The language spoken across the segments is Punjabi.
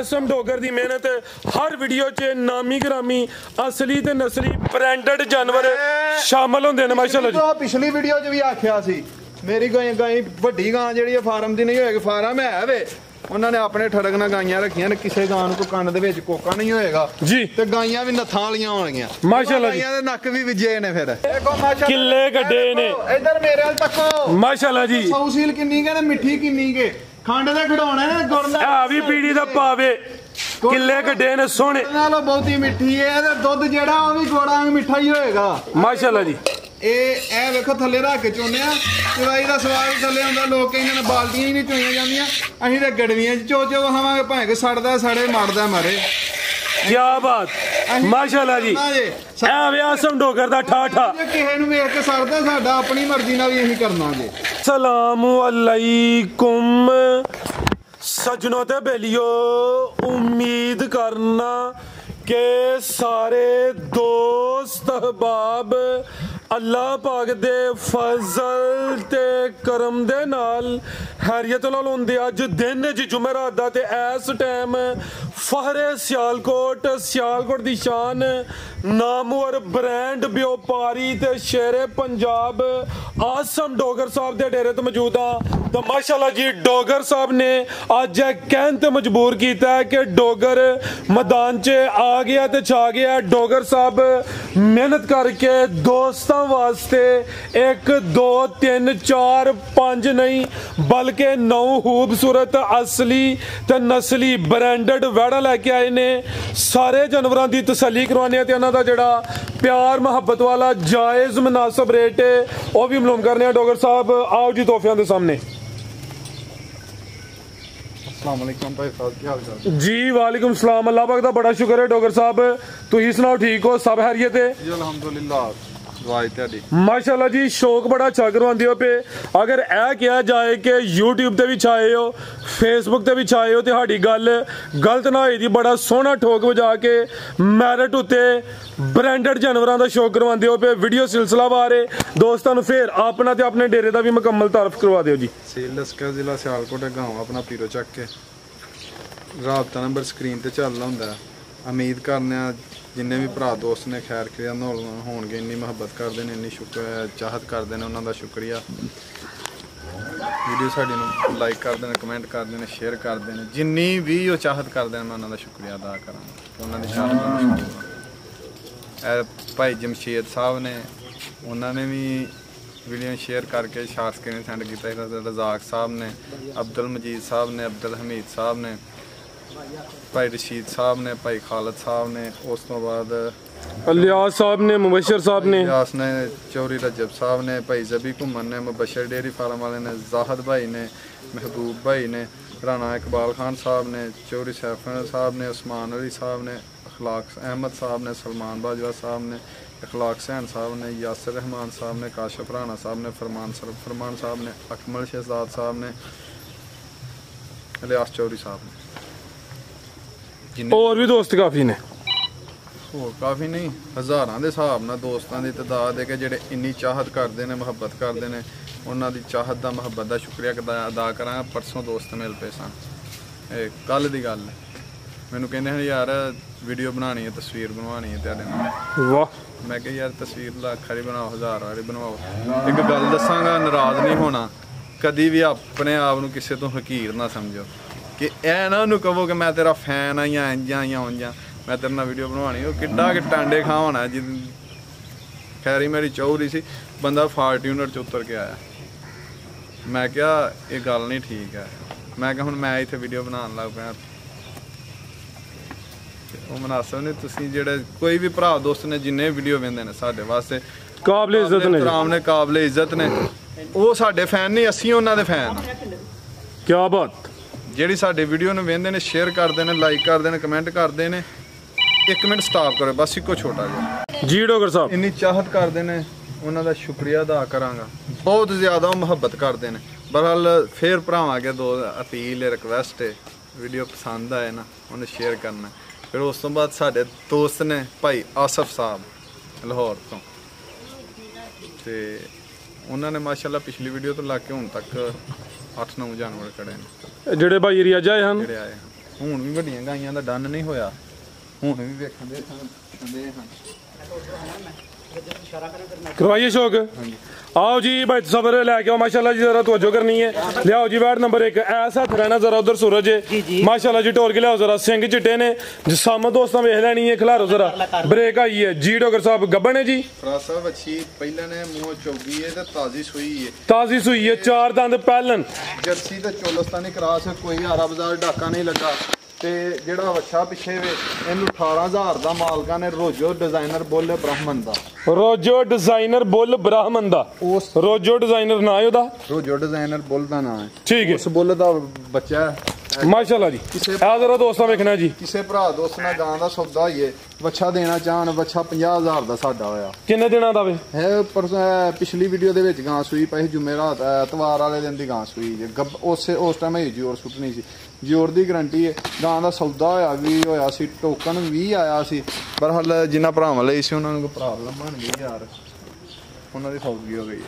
आसम डोगर दी मेहनत हर वीडियो च नामी ग्रामी असली ते नस्ली ब्रांडेड जानवर शामिल होंदे ने माशाल्लाह जी। पिछली वीडियो च भी आख्या सी मेरी गाय वड्डी गां जिहड़ी फार्म दी नहीं होएगी, फार्म है वे उन्होंने अपने ठड़क नाल गाइयां रखियां ने, किसी गां नूं कंन दे विच कोका नहीं होएगा जी, ते गाइयां भी नथां वालियां होणगियां माशाल्लाह जी। गाइयां दे नक भी विजे ने, फिर देखो माशाल्लाह किले गड्डे ने, इधर मेरे अल तको माशाल्लाह जी। सौसील किन्नी के ने मिठी किन्नी के, खंड दे खड़ाउणे ने गुड़ दा आ भी पीड़ी दा पावे, किले गड्डे ने सोहणे नालों बहुती मिठी है ते दुध जेड़ा ओ भी गोड़ा मिठा ही होएगा माशाल्लाह जी। ए वेखो थले रख के चोने चवाई का स्वाद भी थले होंदा, लोग कहीं ने बाल्टियां ही नहीं चोईयां जांदियां, असीं ते गड़वियां च चो चो वहावांगे भावें कि सड़दा सड़े मरदा मरे। क्या बात माशाल्लाह जी। ए वे आसम डोगर दा ठाठा किसे नूं वेख के सड़दा, साडा अपनी मर्जी नाल ही असीं करना जी। अस्सलामु अलैकुम सजनों ते बेलियो, उम्मीद करना के सारे दोस्त अहबाब अल्लाह पाक दे फजल ते करम दे नाल हैरियत नाल होंदे। अज दिन च जुमेरात दा ते इस टाइम फहरे सियालकोट दी शान नामवर ब्रांड व्यापारी ते शेरे पंजाब आसम डोगर साहब दे डेरे ते मौजूद हाँ। तो माशाल्लाह जी डोगर साहब ने अज कहन ते मजबूर किया है कि डोगर मैदान च आ गया ते छा गया। डोगर साहब मेहनत करके दोस्तों वास्ते 1 2 3 4 5 नहीं बल्कि 9 खूबसूरत असली ते नस्ली ब्रांडेड वैड़ा लैके आए ने। सारे जानवरों की तसल्ली करवाने ते इन्हां दा जिहड़ा प्यार मुहब्बत वाला जायज़ मुनासिब रेट है वह भी मालूम करने। डोगर साहब आओ जी तोहफियां दे सामने। जी वालेकुम सलाम, अल्लाह पाक दा बड़ा शुक्र है। डोगर साहब तुसीं सुनाओ ठीक हो, सब खैरियत है? अल्हम्दुलिल्लाह माशाल्लाह जी। शौक बड़ा अच्छा करवांदे हो पे। अगर यह कहा जाए कि यूट्यूब ते भी छाए हो, फेसबुक ते भी छाए हो, तो साड़ी गल गलत ना होई दी। बड़ा सोहना ठोक बजा के मैरिट उत्ते ब्रांडेड जानवरों का शौक करवांदे हो पे। वीडियो सिलसिलावार है दोस्तों, फिर अपना ते अपने डेरे का भी मुकम्मल तारफ करवा दो जी। लस्कर जिला सियालकोट गांव अपना पीरो चक के राबता नंबर स्क्रीन ते चल रहा होंदा। उम्मीद करने जिन्ने भी भरा दोस्त ने खैर क्रिया होणगे, इन्नी मुहब्बत करते हैं, इन्नी चाहत करते हैं, उन्होंने शुक्रिया। वीडियो साड़ी नूं लाइक करते हैं, कमेंट करते हैं, शेयर करते हैं, जिन्नी भी वो चाहत करते हैं मैं उन्होंने शुक्रिया अदा करा। उन्होंने चाहत भाई जमशेद साहब ने उन्होंने भी वीडियो शेयर करके शार्ट स्क्रीन सेंड किया। रजाक साहब ने, अब्दुल मजीद साहब ने, अब्दुल हमीद साहब ने, भाई रशीद साहब ने, भाई खालिद साहब ने, उस तो बाद अलियास साहब ने, मुबशर साहब ने, चौरी रजब साहब ने, भाई जबी घुमन ने, मुबशर डेयरी फार्म वाले ने, जाहिद भाई ने, महबूब भाई ने, राना इकबाल खान साहब ने, चौरी सैफन साहब ने, उस्मान अली साहब ने, अखलाक अहमद साहब ने, सलमान बाजवा साहब ने, अखलाक सैन साहब ने, यासिर रहमान साहब ने, काशिफ राना साहब ने, फरमान साहब ने, अकमल शहजाद साहब ने, अलियास चौरी साहब ने, और भी दोस्त काफ़ी ने, होर काफ़ी नहीं हज़ारां दे हिसाब नाल दोस्तां दी तादाद है कि जेह्ड़े इन्नी चाहत करते हैं, मुहब्बत करते हैं। उन्हां दी चाहत दा मुहब्बत दा शुक्रिया अदा करां। परसों दोस्त मिल पे सन, कल दी गल है, मैनूं कहंदे हैं यार वीडियो बनानी है, तस्वीर बनवानी है तेरे नाल। वाह, मैं कहा यार तस्वीर लख वारी बनाओ, 1000 वारी बनवाओ। एक गल दसांगा, नाराज़ नहीं होना कदी भी, अपने आप नूं किसी तो हकीर ना समझो कि ऐ ना उन्होंने कहो कि मैं तेरा फैन हाँ या इंजा या उंजा, मैं तेरे नाल वीडियो बनवानी। वो किड्डा कि टांडे खावना जी। खैरी मेरी चौरी सी, बंदा फार्च्यूनर च उतर के आया। मैं क्या ये गल नहीं ठीक है। मैं क्या हुण मैं इत्थे वीडियो बनान लग पिया, वो मुनासिब नहीं। तुसीं जेह्ड़े कोई भी भरा दोस्त ने जिन्ने वीडियो वेंदे ने साडे वास्ते काबिल इज्जत ने, काबिल इज्जत ने। वो साडे फैन नहीं, असीं उन्हां दे फैन। क्या बात। ਜਿਹੜੀ साडे वीडियो ने वेंदे ने, शेयर करते हैं, लाइक करते हैं, कमेंट करते हैं। 1 मिनट स्टॉप करो बस, इको छोटा जिहा जी। डोगर साहब इन्नी चाहत करते हैं, उन्होंने शुक्रिया अदा करांगा। बहुत ज़्यादा मुहब्बत करते हैं। बहरहाल फिर भरावां अगे दो अपील है, रिक्वेस्ट है, वीडियो पसंद आए ना उन्हें शेयर करना। फिर उस तो बाद साडे दोस्त ने भाई आसफ साहब लाहौर तो, उन्होंने माशाल्लाह पिछली वीडियो तो ला के हुण तक 8-9 जानवर खड़े हैं। ਜਿਹੜੇ ਭਾਈ ਏਰੀਆ ਜਾਏ ਹਨ, ਹੁਣ ਵੀ ਵੱਡੀਆਂ ਗਾਈਆਂ ਦਾ ਡਨ ਨਹੀਂ ਹੋਇਆ, ਹੁਣ ਵੀ ਵੇਖਣ ਦੇ ਹਾਂ। करवाइए शौक। आओ जी भाई सबर लेके आओ माशाल्लाह जी, जरा तवज्जो करनी है। ले आओ जी वैट नंबर 1 ऐसा रहना जरा उधर सूरज माशाल्लाह जी टोर के ले आओ जरा, सिंह चिट्टे ने जिसामत दोस्तों वेख लेनी है, खिलारो जरा ब्रेक आई है जी। डॉक्टर साहब गब्बन है जी, साहब अच्छी पहले ने मुंह चौगी है ते ताजी सुई है, ताजी सुई है, 4 दंद पहलन जर्सी ते चोलस्तानी क्रॉस, कोई आरा बाजार डाका नहीं लगा ਤੇ ਜਿਹੜਾ ਵੱਛਾ ਪਿੱਛੇ ਵੇ ਇਹਨੂੰ 18000 ਦਾ ਮਾਲਕਾਂ ਨੇ ਰੋਜੋ ਡਿਜ਼ਾਈਨਰ ਬੁੱਲ ਬ੍ਰਾਹਮਣ ਦਾ, ਰੋਜੋ ਡਿਜ਼ਾਈਨਰ ਬੁੱਲ ਬ੍ਰਾਹਮਣ ਦਾ, ਉਸ ਰੋਜੋ ਡਿਜ਼ਾਈਨਰ ਨਾਂ ਹੈ ਉਹਦਾ, ਰੋਜੋ ਡਿਜ਼ਾਈਨਰ ਬੁੱਲ ਦਾ ਨਾਂ ਹੈ। ਠੀਕ ਹੈ, ਉਸ ਬੁੱਲ ਦਾ ਬੱਚਾ ਮਾਸ਼ਾਅੱਲਾ ਜੀ। ਆ ਜਰਾ ਦੋਸਤਾਂ ਵੇਖਣਾ ਜੀ, ਕਿਸੇ ਭਰਾ ਦੋਸਤ ਨਾਲ ਗਾਂ ਦਾ ਸੌਦਾ ਹੋਈਏ, ਵੱਛਾ ਦੇਣਾ ਚਾਹਣ, ਵੱਛਾ 50000 ਦਾ ਸਾਡਾ ਹੋਇਆ। ਕਿੰਨੇ ਦਿਨਾਂ ਦਾ ਵੇ ਹੈ? ਪਿਛਲੀ ਵੀਡੀਓ ਦੇ ਵਿੱਚ ਗਾਂ ਸੂਈ ਪਈ ਜੁਮੇਰਾਤ ਐਤਵਾਰ ਵਾਲੇ ਦਿਨ ਦੀ ਗਾਂ ਸੂਈ ਜੇ ਉਸ ਟਾਈਮ ਹੀ ਜੋਰ ਸੁੱਟਣੀ ਸੀ, ਜੋਰ ਦੀ ਗਰੰਟੀ ਹੈ। ਗਾਂ ਦਾ ਸੌਦਾ ਹੋਇਆ ਵੀ ਹੋਇਆ ਸੀ, ਟੋਕਨ ਵੀ ਆਇਆ ਸੀ, ਪਰ ਹਲ ਜਿੰਨਾ ਭਰਾਵਾਂ ਲਈ ਸੀ ਉਹਨਾਂ ਨੂੰ ਪ੍ਰੋਬਲਮ ਬਣ ਗਈ ਯਾਰ, ਉਹਨਾਂ ਦੀ ਸੌਦਗੀ ਹੋ ਗਈ।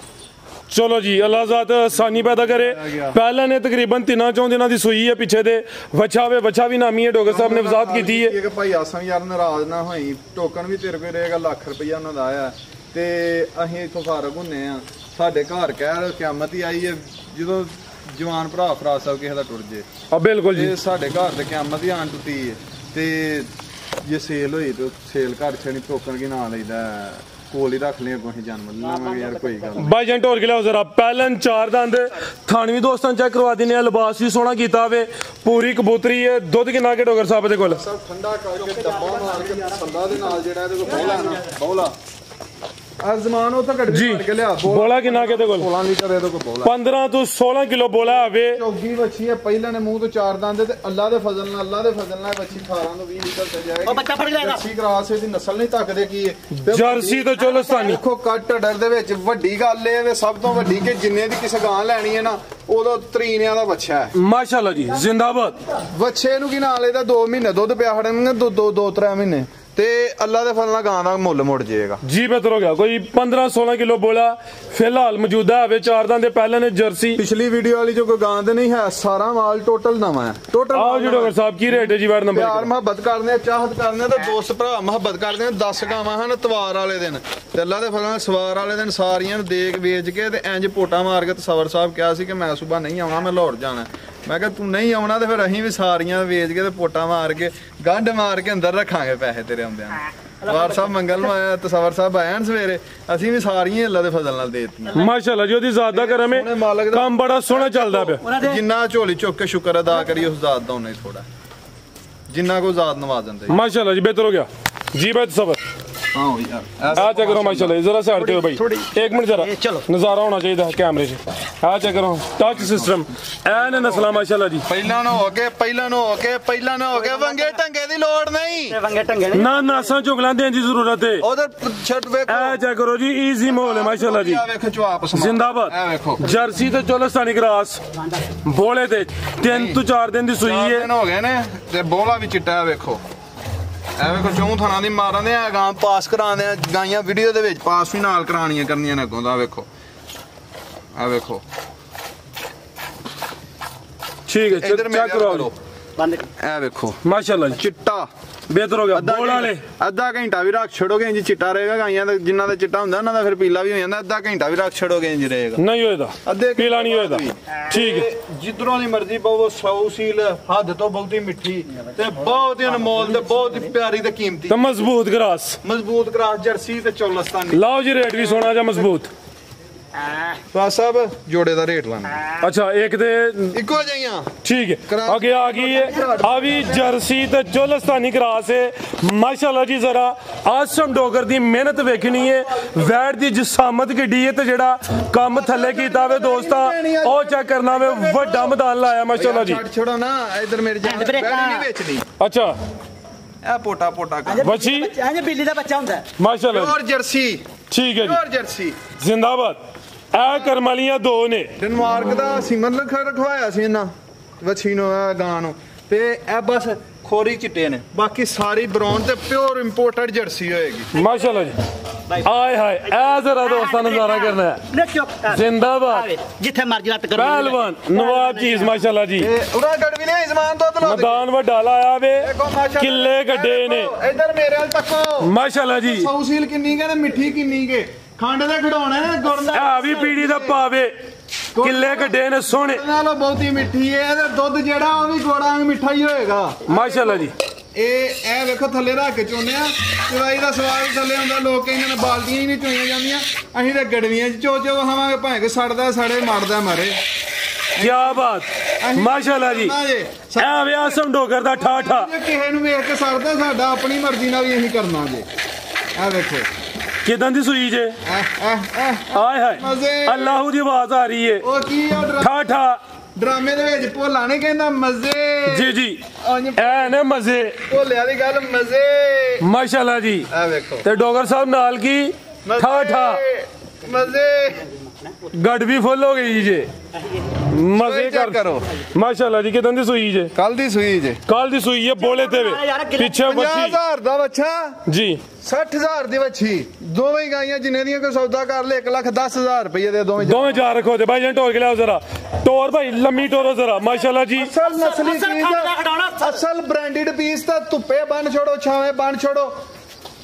चलो जी अल्लाह ज़ात आसानी पैदा करे। पहले ने तकरीबन 3-4 दिनों की सुई है पीछे दे, वछा वे वछा भी नामी है, डॉक्टर साहब ने वजाहत की है कि भाई आसां यार नाराज ना होई, टोकन भी तेरे कोल रहेगा, लाख रुपया उन्होंने आया ते असीं इत्थों फारग हुन्ने आ, साडे घर कहर क़यामत ही आई है ਜਦੋਂ ਜਵਾਨ ਭਰਾ ਫਰਾਜ ਸਾਹਿਬ ਕਿਸੇ ਦਾ ਟੁੱਟ ਜੇ। ਬਿਲਕੁਲ ਜੀ, ਸਾਡੇ ਘਰ ਤੇ ਕਿਆਮਤ ਹੀ ਆਣ ਟੁੱਟੀ ਹੈ ਤੇ ਜੇ ਸੇਲ ਹੋਈ ਤੇ ਸੇਲ ਘਰ ਛਣੀ ਟੋਕਨ ਕੀ ਨਾਂ ਲਈਦਾ, ਕੋਲ ਹੀ ਰੱਖ ਲਿਆ, ਕੋਈ ਜਨਮ ਲਾਵਾਂਗੇ ਯਾਰ ਕੋਈ ਗੱਲ ਨਹੀਂ। भाई जंट और गिला जरा पहलन 4 दंद थानवी दोस्तों चेक करवा देने, लिबास भी सोहना कीता वे, पूरी कबूतरी है। दुध किन्ना के डॉक्टर साहब दे कोल? सब ठंडा करके डब्बा मार के संदा दे नाल जेड़ा ਇਹਦੇ ਕੋਲ ਬੌਲਾ ਨਾ ਬੌਲਾ ਜ਼ਮਾਨ ਉਹ ਤਾਂ ਘੱਟ ਕੇ ਲਿਆ। ਬੋਲਾ ਕਿੰਨਾ ਕਿਤੇ ਕੋਲ? 16 ਲੀਟਰ ਇਹਦੇ ਕੋਲ ਬੋਲਾ, 15 ਤੋਂ 16 ਕਿਲੋ ਬੋਲਾ ਆਵੇ। ਚੌਗੀ ਵੱਛੀ ਹੈ, ਪਹਿਲਾਂ ਨੇ ਮੂੰਹ ਤੋਂ 4 ਦੰਦ ਤੇ ਅੱਲਾ ਦੇ ਫਜ਼ਲ ਨਾਲ ਵੱਛੀ 18 ਤੋਂ 20 ਲੀਟਰ ਤੇ ਜਾਏਗੀ। ਉਹ ਬੱਚਾ ਫੜ ਜਾਏਗਾ। ਜਰਸੀ ਕਰਾਸ ਦੀ ਨਸਲ ਨਹੀਂ ਤੱਕਦੇ ਕੀ ਹੈ, ਜਰਸੀ ਤੋਂ ਚੋਲਸਤਾਨੀ। ਦੇਖੋ ਕੱਟ ਢੱਡਰ ਦੇ ਵਿੱਚ ਵੱਡੀ ਗੱਲ ਇਹ ਵੇ, ਸਭ ਤੋਂ ਵੱਡੀ ਕਿ ਜਿੰਨੇ ਦੀ ਕਿਸੇ ਗਾਂ ਲੈਣੀ ਹੈ ਨਾ ਉਦੋਂ ਤਰੀਨਿਆਂ ਦਾ ਬੱਚਾ ਹੈ। ਮਾਸ਼ਾਅੱਲਾ ਜੀ ਜ਼ਿੰਦਾਬਾਦ। ਵੱਛੇ ਨੂੰ ਕੀ ਨਾਲ ਇਹਦਾ 2 ਮਹੀਨੇ ਦੁੱਧ ਪਿਆ ਖੜਨਗੇ, 2-3 ਮਹੀਨੇ ਤੇ ਅੱਲਾ ਦੇ ਫਜ਼ਲ ਨਾਲ ਗਾਂ ਦਾ ਮੁੱਲ ਮੁੜ ਜਾਏਗਾ जी। बेहतर हो गया, कोई 15-16 किलो बोला फिलहाल मौजूदा है। 4 दंद पहले ने जर्सी। पिछली वीडियो वाली जो कोई गां दे नहीं है, सारा माल टोटल नवा है। टोटल आओ जी डॉक्टर साहब की रेट है जी वैट नंबर? प्यार मोहब्बत करने चाहत करने तो दोस्त भरा मोहब्बत करते हैं। 10 गावां ਹਨ ਤਵਾਰ ਵਾਲੇ ਦਿਨ ਤੇ ਅੱਲਾ ਦੇ ਫਜ਼ਲ ਨਾਲ ਸਵਾਰ ਵਾਲੇ ਦਿਨ ਸਾਰੀਆਂ ਨੂੰ ਦੇਖ ਵੇਚ ਕੇ ਤੇ ਇੰਜ ਪੋਟਾ ਮਾਰ ਕੇ ਤੇ ਸਵਰ ਸਾਹਿਬ ਕਿਹਾ ਸੀ ਕਿ ਮੈਂ ਸਵੇਰ ਨਹੀਂ ਆਉਣਾ, ਮੈਂ ਲਾਹੌਰ ਜਾਣਾ। ਮੈਂ ਕਿਹਾ ਤੂੰ ਨਹੀਂ ਆਉਣਾ ਤੇ ਫਿਰ ਅਸੀਂ ਵੀ ਸਾਰੀਆਂ ਵੇਚ ਕੇ ਤੇ ਪੋਟਾ ਮਾਰ ਕੇ ਗੰਢ ਮਾਰ ਕੇ ਅੰਦਰ ਰੱਖਾਂਗੇ ਪੈਸੇ ਤੇਰੇ ਆਉਂਦਿਆਂ ਨੂੰ। ਵਾਰ ਸਾਹਿਬ ਮੰਗਲ ਨੂੰ ਆਇਆ ਤੇ ਸਵਰ ਸਾਹਿਬ ਆਏ ਹਨ ਸਵੇਰੇ, ਅਸੀਂ ਵੀ ਸਾਰੀਆਂ ਅੱਲਾ ਦੇ ਫਜ਼ਲ ਨਾਲ ਦੇ ਦਿੱਤੀਆਂ। ਮਾਸ਼ਾਅੱਲਾ ਜੀ, ਉਹਦੀ ਜ਼ਾਤ ਦਾ ਕਰਮ ਹੈ, ਕੰਮ ਬੜਾ ਸੋਹਣਾ ਚੱਲਦਾ ਪਿਆ। ਜਿੰਨਾ ਝੋਲੀ ਚੁੱਕ ਕੇ ਸ਼ੁਕਰ ਅਦਾ ਕਰੀ ਉਸ ਜ਼ਾਤ ਦਾ, ਉਹਨੇ ਥੋੜਾ ਜਿੰਨਾ ਕੋ ਜ਼ਾਤ ਨਵਾਜ਼ਨ ਦੇ। माशाल्लाह जी बेहतर हो गया जी। भाई सबर हाँ यार आ चेक करो माशाल्लाह, जरा साइड पे हो भाई, 1 मिनट जरा नजारा होना चाहिए कैमरे से। आ चेक करो टच सिस्टम एन नस्ला माशाल्लाह जी। ਪਹਿਲਾਂ ਨੂੰ ਹੋ ਕੇ ਵੰਗੇ ਢੰਗੇ ਦੀ ਲੋੜ ਨਹੀਂ, वंगे टंगे ना नासा चुगला देने की जरूरत है। ਉਧਰ ਛੱਡ ਵੇਖੋ। ए चेक करो जी, इजी माहौल है माशाल्लाह जी। ਆ ਵੇਖੋ ਜਵਾਬ जिंदाबाद। ਇਹ ਵੇਖੋ जर्सी ਤੇ ਚੋਲਸਤਾਨੀ ਕਰਾਸ ਬੋਲੇ ਤੇ 3 ਤੋਂ 4 ਦਿਨ ਦੀ ਸੂਈ ਹੈ। ਦਿਨ ਹੋ ਗਏ ਨੇ ਤੇ ਬੋਲਾ ਵੀ ਚਿੱਟਾ ਵੇਖੋ। ਐ ਵੇਖੋ ਚੌਂ ਥਾਣਾ ਦੀ ਮਾਰਾਂ ਦੇ ਆ ਗਾਂ ਪਾਸ ਕਰਾਉਂਦੇ ਆ, ਗਾਈਆਂ ਵੀਡੀਓ ਦੇ ਵਿੱਚ ਪਾਸ ਵੀ ਨਾਲ ਕਰਾਣੀਆਂ ਕਰਨੀਆਂ ਨੇ ਅੱਗੋਂ ਦਾ। ਵੇਖੋ ਆ ਵੇਖੋ ठीक है चेक करो बंद ਐ ਵੇਖੋ माशाल्लाह जी। ਚਿੱਟਾ बेहतर हो गया बोल वाले। ਅੱਧਾ ਘੰਟਾ ਵੀ ਰੱਖ ਛੱਡੋਗੇ ਇੰਜ ਚਿੱਟਾ ਰਹੇਗਾ। ਗਾਈਆਂ ਦਾ ਜਿੰਨਾ ਦਾ ਚਿੱਟਾ ਹੁੰਦਾ ਉਹਨਾਂ ਦਾ ਫਿਰ ਪੀਲਾ ਵੀ ਹੋ ਜਾਂਦਾ। ਅੱਧਾ ਘੰਟਾ ਵੀ ਰੱਖ ਛੱਡੋਗੇ ਇੰਜ ਰਹੇਗਾ, नहीं होएगा ਅੱਧੇ पीला नहीं होएगा। ठीक है, ਜਿੱਧਰੋਂ ਦੀ ਮਰਜ਼ੀ ਪਾਓ, 100 ਸੀਲ ਹੱਦ ਤੋਂ ਬਹੁਤੀ ਮਿੱਠੀ ਤੇ ਬਹੁਤ ਹੀ ਅਨਮੋਲ ਤੇ ਬਹੁਤ ਹੀ ਪਿਆਰੀ ਤੇ ਕੀਮਤੀ तो मजबूत ग्रास। ਮਜ਼ਬੂਤ ਕਰਾਸ ਜਰਸੀ ਤੇ ਚੋਲਸਤਾਨੀ। लाओ जी रेट भी सोना जा मजबूत। ਫਰਾਜ ਸਾਹਿਬ ਜੋੜੇ ਦਾ ਰੇਟ ਲਾਣਾ अच्छा एक दे ਇੱਕੋ ਜਿਹੀਆਂ। ठीक है, आगे आ गई है अभी जर्सी ते चोलस्तानी क्रास है माशाल्लाह जी। जरा आसम डोगर दी मेहनत वेखनी है, वैट दी जिसामत किड्डी है ते जेड़ा काम थल्ले कीता वे दोस्ता ओ चेक करना वे वड्डा मैदान लाया माशाल्लाह जी। ਛੱਡ ਛੋੜੋ ਨਾ ਇਧਰ ਮੇਰੇ ਜਾਨ ਬੈਠੀ ਨਹੀਂ ਵੇਚਣੀ। अच्छा ਇਹ ਪੋਟਾ बच्ची बिल्ली का बच्चा होता है माशाल्लाह ਪਿਓਰ ਜਰਸੀ, ठीक है ਪਿਓਰ जी ਜਰਸੀ जिंदाबाद। ए करमालियां 2 ने ਡੈਨਮਾਰਕ ਦਾ ਸੀਮਨ ਰਖਵਾਇਆ ਸੀ ਇਹਨਾਂ ਵੱਛੀ ਨੂੰ ਗਾਂ ਨੂੰ ਤੇ ਇਹ ਬਸ ਖੋਰੀ ਚਿੱਟੇ ਨੇ, ਬਾਕੀ ਸਾਰੀ ਬਰਾਊਨ ਤੇ ਪਿਓਰ ਇੰਪੋਰਟਡ ਜਰਸੀ ਹੋਏਗੀ माशाल्लाह जी। ਆਏ ਹਾਏ ਐ ਜ਼ਰਾ ਦੋਸਤਾਂ ਨਜ਼ਾਰਾ ਕਰਨਾ ਹੈ ਜ਼ਿੰਦਾਬਾਦ ਜਿੱਥੇ ਮਰਜ਼ੀ ਲੱਤ ਕਰੋ ਪਹਿਲਵਾਨ ਨਵਾਬ ਚੀਜ਼ ਮਾਸ਼ਾਅੱਲਾ ਜੀ ਉਹਦਾ ਗੜ ਵੀ ਨਹੀਂ ਜ਼ਮਾਨ ਦੁੱਧ ਲਾ ਮੈਦਾਨ ਵੱਡਾ ਲਾਇਆ ਵੇ ਕਿੱਲੇ ਗੱਡੇ ਨੇ ਇੱਧਰ ਮੇਰੇ ਵੱਲ ਤੱਕੋ ਮਾਸ਼ਾਅੱਲਾ ਜੀ ਸੌਸੀਲ ਕਿੰਨੀ ਕੇ ਤੇ ਮਿੱਠੀ ਕਿੰਨੀ ਕੇ ਖੰਡ ਦੇ ਖਿਡੌਣੇ ਨੇ ਗੁੜ ਦਾ ਆ ਵੀ ਪੀੜੀ ਦਾ ਪਾਵੇ ਕਿੱਲੇ ਗੱਡੇ ਨੇ ਸੋਹਣੇ ਨਾਲੋਂ ਬਹੁਤੀ ਮਿੱਠੀ ਹੈ ਇਹਦਾ ਦੁੱਧ ਜਿਹੜਾ ਉਹ ਵੀ ਗੋੜਾਂ ਮਿੱਠਾ ਹੀ ਹੋਏਗਾ ਮਾਸ਼ਾਅੱਲਾ ਜੀ ਇਹ ਵੇਖੋ ਥੱਲੇ ਰੱਖ ਕੇ ਚੋਨੇ ਆ ਚਵਾਈ ਦਾ ਸਵਾਦ ਥੱਲੇ ਹੁੰਦਾ ਲੋਕ ਇਹਨਾਂ ਨੇ ਬਾਲਟੀਆਂ ਹੀ ਨਹੀਂ ਚੋਈਆਂ ਜਾਂਦੀਆਂ ਅਸੀਂ ਤਾਂ ਗੜਵੀਆਂ 'ਚ ਚੋ ਹਵਾਂਗੇ ਭਾਵੇਂ ਕਿ ਸੜਦਾ ਸੜੇ ਮਰਦਾ ਮਾਰੇ ਕੀ ਬਾਤ ਮਾਸ਼ਾਅੱਲਾ ਜੀ ਐ ਵੇ ਆਸਮ ਡੋਗਰ ਦਾ ਠਾਠਾ ਕਿਸੇ ਨੂੰ ਵੇਖ ਕੇ ਸੜਦਾ ਸਾਡਾ ਆਪਣੀ ਮਰਜ਼ੀ ਨਾਲ ਵੀ ਅਸੀਂ ਕਰਨਾ ਜੇ ਆ ਵੇਖੋ ਕਿਦਾਂ ਦੀ ਸੂਈ ਜੇ ਆਏ ਹਾਏ ਅੱਲਾਹੂ ਦੀ ਆਵਾਜ਼ ਆ ਰਹੀ ਏ ਉਹ ਕੀ ਆ ਠਾਠਾ ਡਰਾਮੇ ਦੇ ਵਿੱਚ ਭੋਲਾ ਨੇ ਕਹਿੰਦਾ ਮਜ਼ੇ ਜੀ ਜੀ ਐ ਨੇ ਮਜ਼ੇ ਭੋਲਿਆਂ ਦੀ ਗੱਲ ਮਜ਼ੇ ਮਾਸ਼ਾਅੱਲਾ ਜੀ ਆ ਵੇਖੋ ਤੇ ਡੋਗਰ ਸਾਹਿਬ ਨਾਲ ਕੀ ਠਾਠਾ ਮਜ਼ੇ ਗੱਡ ਵੀ ਫੁੱਲ ਹੋ ਗਈ ਜੇ ਮਜ਼ੇ ਕਰੋ ਮਾਸ਼ਾਅੱਲਾ ਜੀ ਕਿਦਾਂ ਦੀ ਸੂਈ ਜੇ ਕੱਲ ਦੀ ਸੂਈ ਜੇ ਕੱਲ ਦੀ ਸੂਈ ਹੈ ਬੋਲੇ ਤੇ ਵੇ ਪਿੱਛੇ ਬੱਚੀ 50000 ਦਾ ਬੱਚਾ ਜੀ 60000 ਦੀ ਵੱਛੀ ਦੋਵੇਂ ਗਾਈਆਂ ਜਿੰਨੇ ਦੀਆਂ ਕੋਈ ਸੌਦਾ ਕਰ ਲੈ 1,10,000 ਰੁਪਏ ਦੇ ਦੋਵੇਂ ਜਾ ਰੱਖੋ ਤੇ ਭਾਈ ਜਨ ਟੋਰ ਕੇ ਲਿਆਓ ਜ਼ਰਾ ਟੋਰ ਭਾਈ ਲੰਮੀ ਟੋਰੋ ਜ਼ਰਾ ਮਾਸ਼ਾਅੱਲਾ ਜੀ ਅਸਲ ਨਸਲੀ ਚੀਜ਼ ਅਸਲ ਬ੍ਰਾਂਡਡ ਪੀਸ ਤਾਂ ਧੁੱਪੇ ਬੰਨ ਛੋੜੋ ਛਾਵੇਂ ਬੰਨ ਛੋੜੋ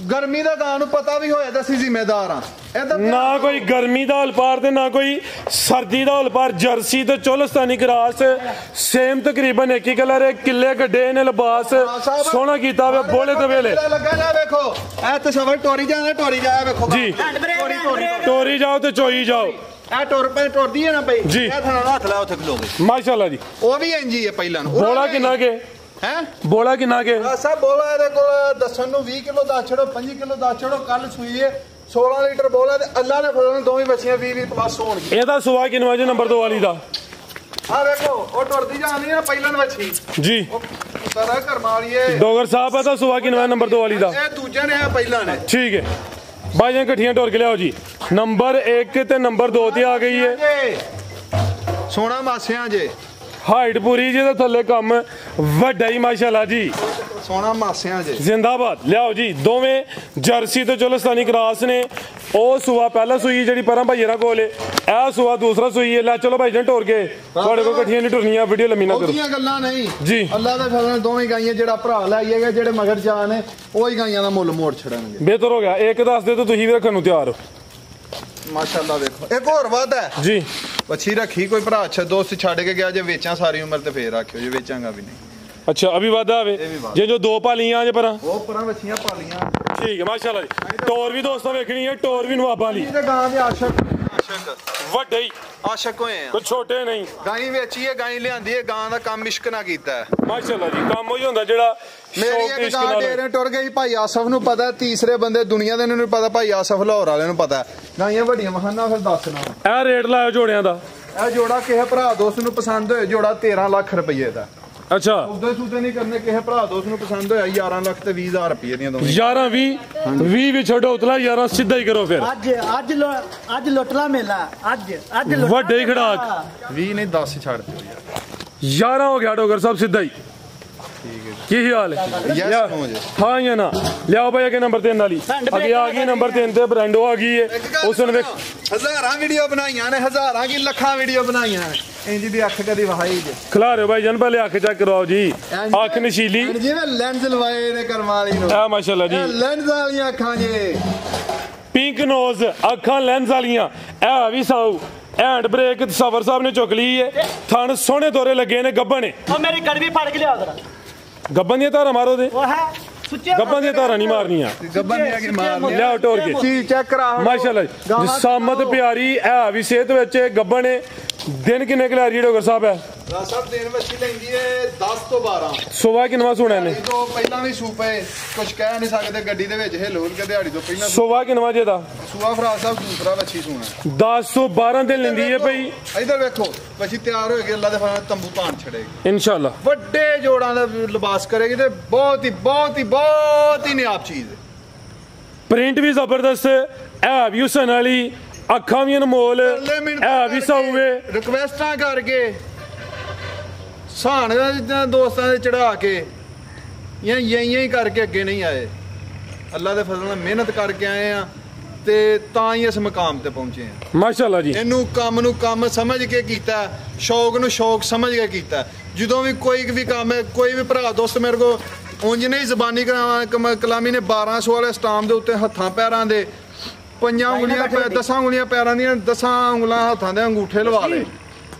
ਗਰਮੀ ਦਾ ਗਾਂ ਨੂੰ ਪਤਾ ਵੀ ਹੋਇਆ ਤਾਂ ਅਸੀਂ ਜ਼ਿੰਮੇਦਾਰ ਆ ਨਾ ਕੋਈ ਗਰਮੀ ਦਾ ਹਲਪਾਰ ਤੇ ਨਾ ਕੋਈ ਸਰਦੀ ਦਾ ਹਲਪਾਰ ਜਰਸੀ ਤੇ ਚੋਲਸਤਾਨੀ ਕਰਾਸ ਸੇਮ ਤਕਰੀਬਨ ਇੱਕ ਹੀ ਕਲਰ ਹੈ ਕਿੱਲੇ ਗੱਡੇ ਨੇ ਲਿਬਾਸ ਸੋਹਣਾ ਕੀਤਾ ਵੇ ਬੋਲੇ ਤੇ ਵੇਲੇ ਲੱਗਾ ਨਾ ਵੇਖੋ ਇਹ ਤਸਵਰ ਟੋਰੀ ਜਾਇਆ ਵੇਖੋ ਜੀ ਟੋਰੀ ਜਾਓ ਤੇ ਚੋਈ ਜਾਓ ਇਹ ਟੁਰਦੀ ਹੈ ਨਾ ਬਈ ਜੀ ਇਹ ਥਾਣਾ ਹੱਥ ਲਾ ਉੱਥੇ ਖਲੋਗੇ ਮਾਸ਼ਾਅੱਲਾ ਜੀ ਉਹ ਵੀ ਇੰਜੀ ਹੈ ਪਹਿਲਾਂ ਨੂੰ ਬੋਲਾ ਕਿੰਨਾ ਕੇ ਹੈ ਬੋਲਾ ਕਿੰਨਾ ਕੇ ਸਭ ਬੋਲਾ ਇਹਦੇ ਕੋਲ ਦੱਸਣ ਨੂੰ 20 ਕਿਲੋ ਦੱਸ ਛੜੋ 5 ਕਿਲੋ ਦੱਸ ਛੜੋ ਕੱਲ ਸੂਈ ਹੈ 16 ਲੀਟਰ ਬੋਲਾ ਤੇ ਅੱਲਾ ਨੇ ਫੜਨ ਦੋਵੇਂ ਬੱਚੀਆਂ 20 ਪਲੱਸ ਹੋਣਗੀਆਂ ਇਹਦਾ ਸੁਆ ਕਿੰਨਾ ਜੇ ਨੰਬਰ 2 ਵਾਲੀ ਦਾ ਆ ਵੇਖੋ ਉਹ ਟੁਰਦੀ ਜਾਂਦੀ ਹੈ ਪਹਿਲਾਂ ਵੱਛੀ ਜੀ ਸਾਰਾ ਘਰਮਾ ਵਾਲੀਏ ਡੋਗਰ ਸਾਹਿਬ ਇਹਦਾ ਸੁਆ ਕਿੰਨਾ ਨੰਬਰ 2 ਵਾਲੀ ਦਾ ਇਹ ਦੂਜੇ ਨੇ ਆ ਪਹਿਲਾਂ ਨੇ ਠੀਕ ਹੈ ਬਾਈਆਂ ਇਕੱਠੀਆਂ ਟੋਰ ਕੇ ਲਿਆਓ ਜੀ ਨੰਬਰ 1 ਤੇ ਨੰਬਰ 2 ਤੇ ਆ ਗਈ ਹੈ ਸੋਨਾ ਮਾਸਿਆਂ ਜੇ ਹਾਈਟ ਪੂਰੀ ਜੀ ਤੇ ਥੱਲੇ ਕੰਮ ਵੱਡਾ ਹੀ ਮਾਸ਼ਾਅੱਲਾ ਜੀ ਸੋਨਾ ਮਾਸਿਆਂ ਜੇ ਜ਼ਿੰਦਾਬਾਦ ਲਿਆਓ ਜੀ ਦੋਵੇਂ ਜਰਸੀ ਤੇ ਚੋਲਸਤਾਨੀ ਕਰਾਸ ਨੇ ਉਹ ਸੂਆ ਪਹਿਲਾ ਸੂਈ ਜਿਹੜੀ ਪਰਾਂ ਭਾਈਰਾ ਕੋਲ ਇਹ ਸੂਆ ਦੂਸਰਾ ਸੂਈ ਹੈ ਲੈ ਚਲੋ ਭਾਈ ਜਨ ਟੋਰ ਕੇ ਤੁਹਾਡੇ ਕੋਲ ਇਕੱਠੀਆਂ ਨਹੀਂ ਟੁਰਨੀਆਂ ਵੀਡੀਓ ਲੰਮੀ ਨਾ ਕਰੋ ਉਹਦੀਆਂ ਗੱਲਾਂ ਨਹੀਂ ਜੀ ਅੱਲਾ ਦੇ ਫਜ਼ਲ ਦੋਵੇਂ ਗਾਈਆਂ ਜਿਹੜਾ ਭਰਾ ਲਾਈਏਗਾ ਜਿਹੜੇ ਮਗਰ ਜਾ ਨੇ ਉਹੀ ਗਾਈਆਂ ਦਾ ਮੁੱਲ ਮੋੜ ਛੜਨਗੇ ਬਿਹਤਰ ਹੋ ਗਿਆ ਇੱਕ ਦੱਸ ਦੇ ਤਾਂ ਤੁਸੀਂ ਵੀ ਰੱਖਣ ਨੂੰ ਤਿਆਰ ਹੋ ਮਾਸ਼ਾਅੱਲਾ ਵੇਖੋ ਇੱਕ ਹੋਰ ਵਾਦ ਹੈ ਜੀ ਵੱਛੀ ਰੱਖੀ ਕੋਈ ਭਰਾ ਅੱਛਾ ਦੋਸਤ ਛੱਡ ਕੇ ਗਿਆ ਜੇ ਵੇਚਾਂ ਸਾਰੀ ਉਮਰ ਤੇ ਫੇਰ ਰੱਖਿਓ ਜੇ ਵੇਚਾਂਗਾ ਵੀ ਨਹੀਂ ਅੱਛਾ ਅਭੀ ਵਾਦਾ ਆਵੇ ਜੇ ਜੋ ਦੋ ਪਾਲੀਆਂ ਜੇ ਪਰਾਂ ਉਹ ਪਰਾਂ ਵੱਛੀਆਂ ਪਾਲੀਆਂ ਠੀਕ ਹੈ ਮਾਸ਼ਾਅੱਲਾ ਜੀ ਟੋਰ ਵੀ ਦੋਸਤੋ ਵੇਖਣੀ ਹੈ ਟੋਰ ਵੀ ਨਵਾਬਾਂ ਲਈ ਤੇ ਗਾਂ ਦੇ ਆਸ਼ਕ ਵੱਡੇ ਹੀ ਆਸ਼ਕ ਹੋਏ ਆ ਕੋਈ ਛੋਟੇ ਨਹੀਂ ਗਾਈ ਵੇਚੀ ਹੈ ਗਾਈ ਲਿਆਂਦੀ ਹੈ ਗਾਂ ਦਾ ਕੰਮ ਇਸ਼ਕ ਨਾ ਕੀਤਾ ਹੈ ਮਾਸ਼ਾਅੱਲਾ ਜੀ ਕੰਮ ਉਹੀ ਹੁੰਦਾ ਜਿਹੜਾ ਮੇਰੀ ਇੱਕ ਗਾਂ ਡੇਰੇ ਟੁਰ ਗਈ ਭਾਈ ਆਸਫ ਨੂੰ ਪਤਾ ਤੀਸਰੇ ਬੰਦੇ ਦੁਨੀਆ ਦੇ ਨੂੰ ਪਤਾ ਭਾਈ ਆਸਫ ਲਾਹੌਰ ਵਾਲਿਆਂ ਨੂੰ ਪਤਾ ਗਾਈਆਂ ਵੱਡੀਆਂ ਮਹਾਨਾ ਫਿਰ ਦੱਸਣਾ ਇਹ ਰੇਟ ਲਾਇਆ ਜੋੜਿਆਂ ਦਾ ਇਹ ਜੋੜਾ ਕਿਸੇ ਭਰਾ ਦੋਸਤ ਨੂੰ ਪਸੰਦ ਹੋਏ ਜੋੜਾ 13 ਲੱਖ ਰੁਪਏ ਦਾ ਅੱਛਾ ਉਹਦੇ ਸੂਤੇ ਨਹੀਂ ਕਰਨੇ ਕਿਸੇ ਭਰਾ ਦੋਸਤ ਨੂੰ ਪਸੰਦ ਹੋਇਆ 11 ਲੱਖ ਤੇ 20,000 ਰੁਪਏ ਦੀਆਂ ਦੋਵੇਂ 11 20 ਵੀ ਛੱਡੋ ਉਤਲਾ 11 ਸਿੱਧਾ ਹੀ ਕਰੋ ਫਿਰ ਅੱਜ ਲੁੱਟਲਾ ਮੇਲਾ ਅੱਜ ਵੱਡੇ ਹੀ ਖੜਾਕ 20 ਨਹੀਂ 10 ਛੱਡ ਦਿਓ ਯਾਰ 11 ਹੋ ਗਿਆ ਡੋਗਰ ਸਾਹਿਬ ਸਿੱਧਾ ਹੀ ਕੀ ਹਾਲ ਹੈ ਹਾਂ ਜਾਂ ਨਾ ਲਿਆਓ ਭਾਈ ਅਗੇ ਨੰਬਰ 3 ਵਾਲੀ ਅੱਗੇ ਆ ਗਈ ਨੰਬਰ 3 ਤੇ ਬ੍ਰਾਂਡੋ ਆ ਗਈ ਹੈ ਉਸ ਨੂੰ ਵੇਖ ਹਜ਼ਾਰਾਂ ਵੀਡੀਓ ਬਣਾਈਆਂ ਨੇ ਹਜ਼ਾਰਾਂ ਕੀ ਲੱਖਾਂ ਵੀਡੀਓ ਬਣਾਈਆਂ ਨੇ ਇੰਜ ਦੀ ਅੱਖ ਕਦੀ ਵਹਾਈ ਜੇ ਖਿਲਾ ਰਹੇ ਭਾਈ ਜਨ ਪਹਿਲੇ ਅੱਖ ਚੈੱਕ ਕਰਵਾਓ ਜੀ ਅੱਖ ਨਸ਼ੀਲੀ ਜਿਵੇਂ ਲੈਂਸ ਲਵਾਏ ਨੇ ਕਰਮਾਲੀ ਨੂੰ ਆ ਮਾਸ਼ਾਅੱਲਾ ਜੀ ਲੈਂਸ ਵਾਲੀਆਂ ਅੱਖਾਂ ਜੇ ਪਿੰਕ ਨੋਜ਼ ਅੱਖਾਂ ਲੈਂਸ ਵਾਲੀਆਂ ਇਹ ਵੀ ਸਾਊ ਹੈਂਡ ਬ੍ਰੇਕ ਸਵਰ ਸਾਹਿਬ ਨੇ ਚੁੱਕ ਲਈ ਹੈ ਥਣ ਸੋਹਣੇ ਦੋਰੇ ਲੱਗੇ ਨੇ ਗੱਬਣ ਨੇ ਉਹ ਮੇਰੀ ਗੜਵੀ ਫੜ ਕੇ ਲਿਆ ਜ਼ਰਾ ਗੱਬਣ ਦੀਆਂ ਧਾਰਾਂ ਮਾਰੋ ਦੇ ਉਹ ਹੈ ਸੁੱਚੇ ਗੱਬਣ ਦੀਆਂ ਧਾਰਾਂ ਨਹੀਂ ਮਾਰਨੀਆਂ ਗੱਬਨ ਦੀਆਂ ਕੀ ਮਾਰਨੀਆਂ ਲਿਆਓ ਟੋਰ ਕੇ ਚੀਜ਼ ਚੈੱਕ ਕਰਾ ਮਾਸ਼ਾਅੱਲਾ ਜੀ ਸਾਮਤ ਪਿਆਰੀ ਹੈ ਵੀ ਸਿਹਤ ਵਿੱਚ ਗੱਬਣ ਨੇ ਦਿਨ ਕਿੰਨੇ ਕਲਾਰੀ ਡੋਗਰ ਸਾਹਿਬ ਹੈ ਸਾਹਿਬ ਦਿਨ ਵਿੱਚ ਲੈਂਦੀ ਹੈ 10 ਤੋਂ 12 ਸੁਬਾ ਕਿੰਨਾ ਸੁਣਾ ਨੇ ਤੋਂ ਪਹਿਲਾਂ ਵੀ ਸੂਪੇ ਕੁਝ ਕਹਿ ਨਹੀਂ ਸਕਦੇ ਗੱਡੀ ਦੇ ਵਿੱਚ ਹਿੱਲ ਹੁੱਲ ਕੇ ਦਿਹਾੜੀ ਤੋਂ ਪਹਿਲਾਂ ਸੁਬਾ ਕਿੰਨਾ ਜੇ ਦਾ ਸੂਆ ਫਰਾਜ ਸਾਹਿਬ ਦੂਸਰਾ ਵੱਛੀ ਸੂਣਾ 10 ਤੋਂ 12 ਦਿਨ ਲੈਂਦੀ ਹੈ ਭਈ ਇਧਰ ਵੇਖੋ ਵੱਛੀ ਤਿਆਰ ਹੋ ਗਈ ਅੱਲਾ ਦੇ ਫਜ਼ਲ ਤੰਬੂ ਪਾਣ ਛੜੇਗੀ ਇਨਸ਼ਾਅੱਲਾ ਵੱਡੇ ਜੋੜਾਂ ਦਾ ਲਿਬਾਸ ਕਰੇਗੀ ਤੇ ਬਹੁਤ ਹੀ ਨਿਆਬ ਚੀਜ਼ ਹੈ ਪ੍ਰਿੰਟ ਵੀ ਜ਼ਬਰਦਸਤ ਹੈ ਵੀ ਹੁਸਨ ਵਾਲੀ ਅੱਖਾਂ ਵੀ ਅਨਮੋਲ ਹੈ ਵੀ ਸੌਵੇ ਰਿਕਵੈਸਟਾਂ ਕਰਕੇ ਸਾਨ ਦੋਸਤਾਂ ਦੇ ਚੜਾ ਕੇ ਜਾਂ ਹੀ ਕਰਕੇ ਅੱਗੇ ਨਹੀਂ ਆਏ ਅੱਲਾ ਦੇ ਫਜ਼ਲ ਨਾਲ ਮਿਹਨਤ ਕਰਕੇ ਆਏ ਆ ਤੇ ਤਾਂ ਹੀ ਇਸ ਮੁਕਾਮ ਤੇ ਪਹੁੰਚੇ ਆ ਮਾਸ਼ਾਅੱਲਾ ਜੀ। ਇਹਨੂੰ ਕੰਮ ਨੂੰ ਕੰਮ ਸਮਝ ਕੇ ਕੀਤਾ, ਸ਼ੌਕ ਨੂੰ ਸ਼ੌਕ ਸਮਝ ਕੇ ਕੀਤਾ। ਜਦੋਂ ਵੀ ਕੋਈ ਵੀ ਕੰਮ ਹੈ, ਕੋਈ ਵੀ ਭਰਾ ਦੋਸਤ ਮੇਰੇ ਕੋ ਉਂਝ ਨਹੀਂ ਜ਼ਬਾਨੀ ਕਲਾਮੀ ਨੇ 1200 ਵਾਲੇ ਸਟਾਮ ਦੇ ਉੱਤੇ ਹੱਥਾਂ ਪੈਰਾਂ ਦੇ 5 ਉਂਗਲੀਆਂ 10 ਉਂਗਲੀਆਂ ਪੈਰਾਂ ਦੀਆਂ 10 ਉਂਗਲਾਂ ਹੱਥਾਂ ਦੇ ਅੰਗੂਠੇ ਲਵਾ ਲਏ।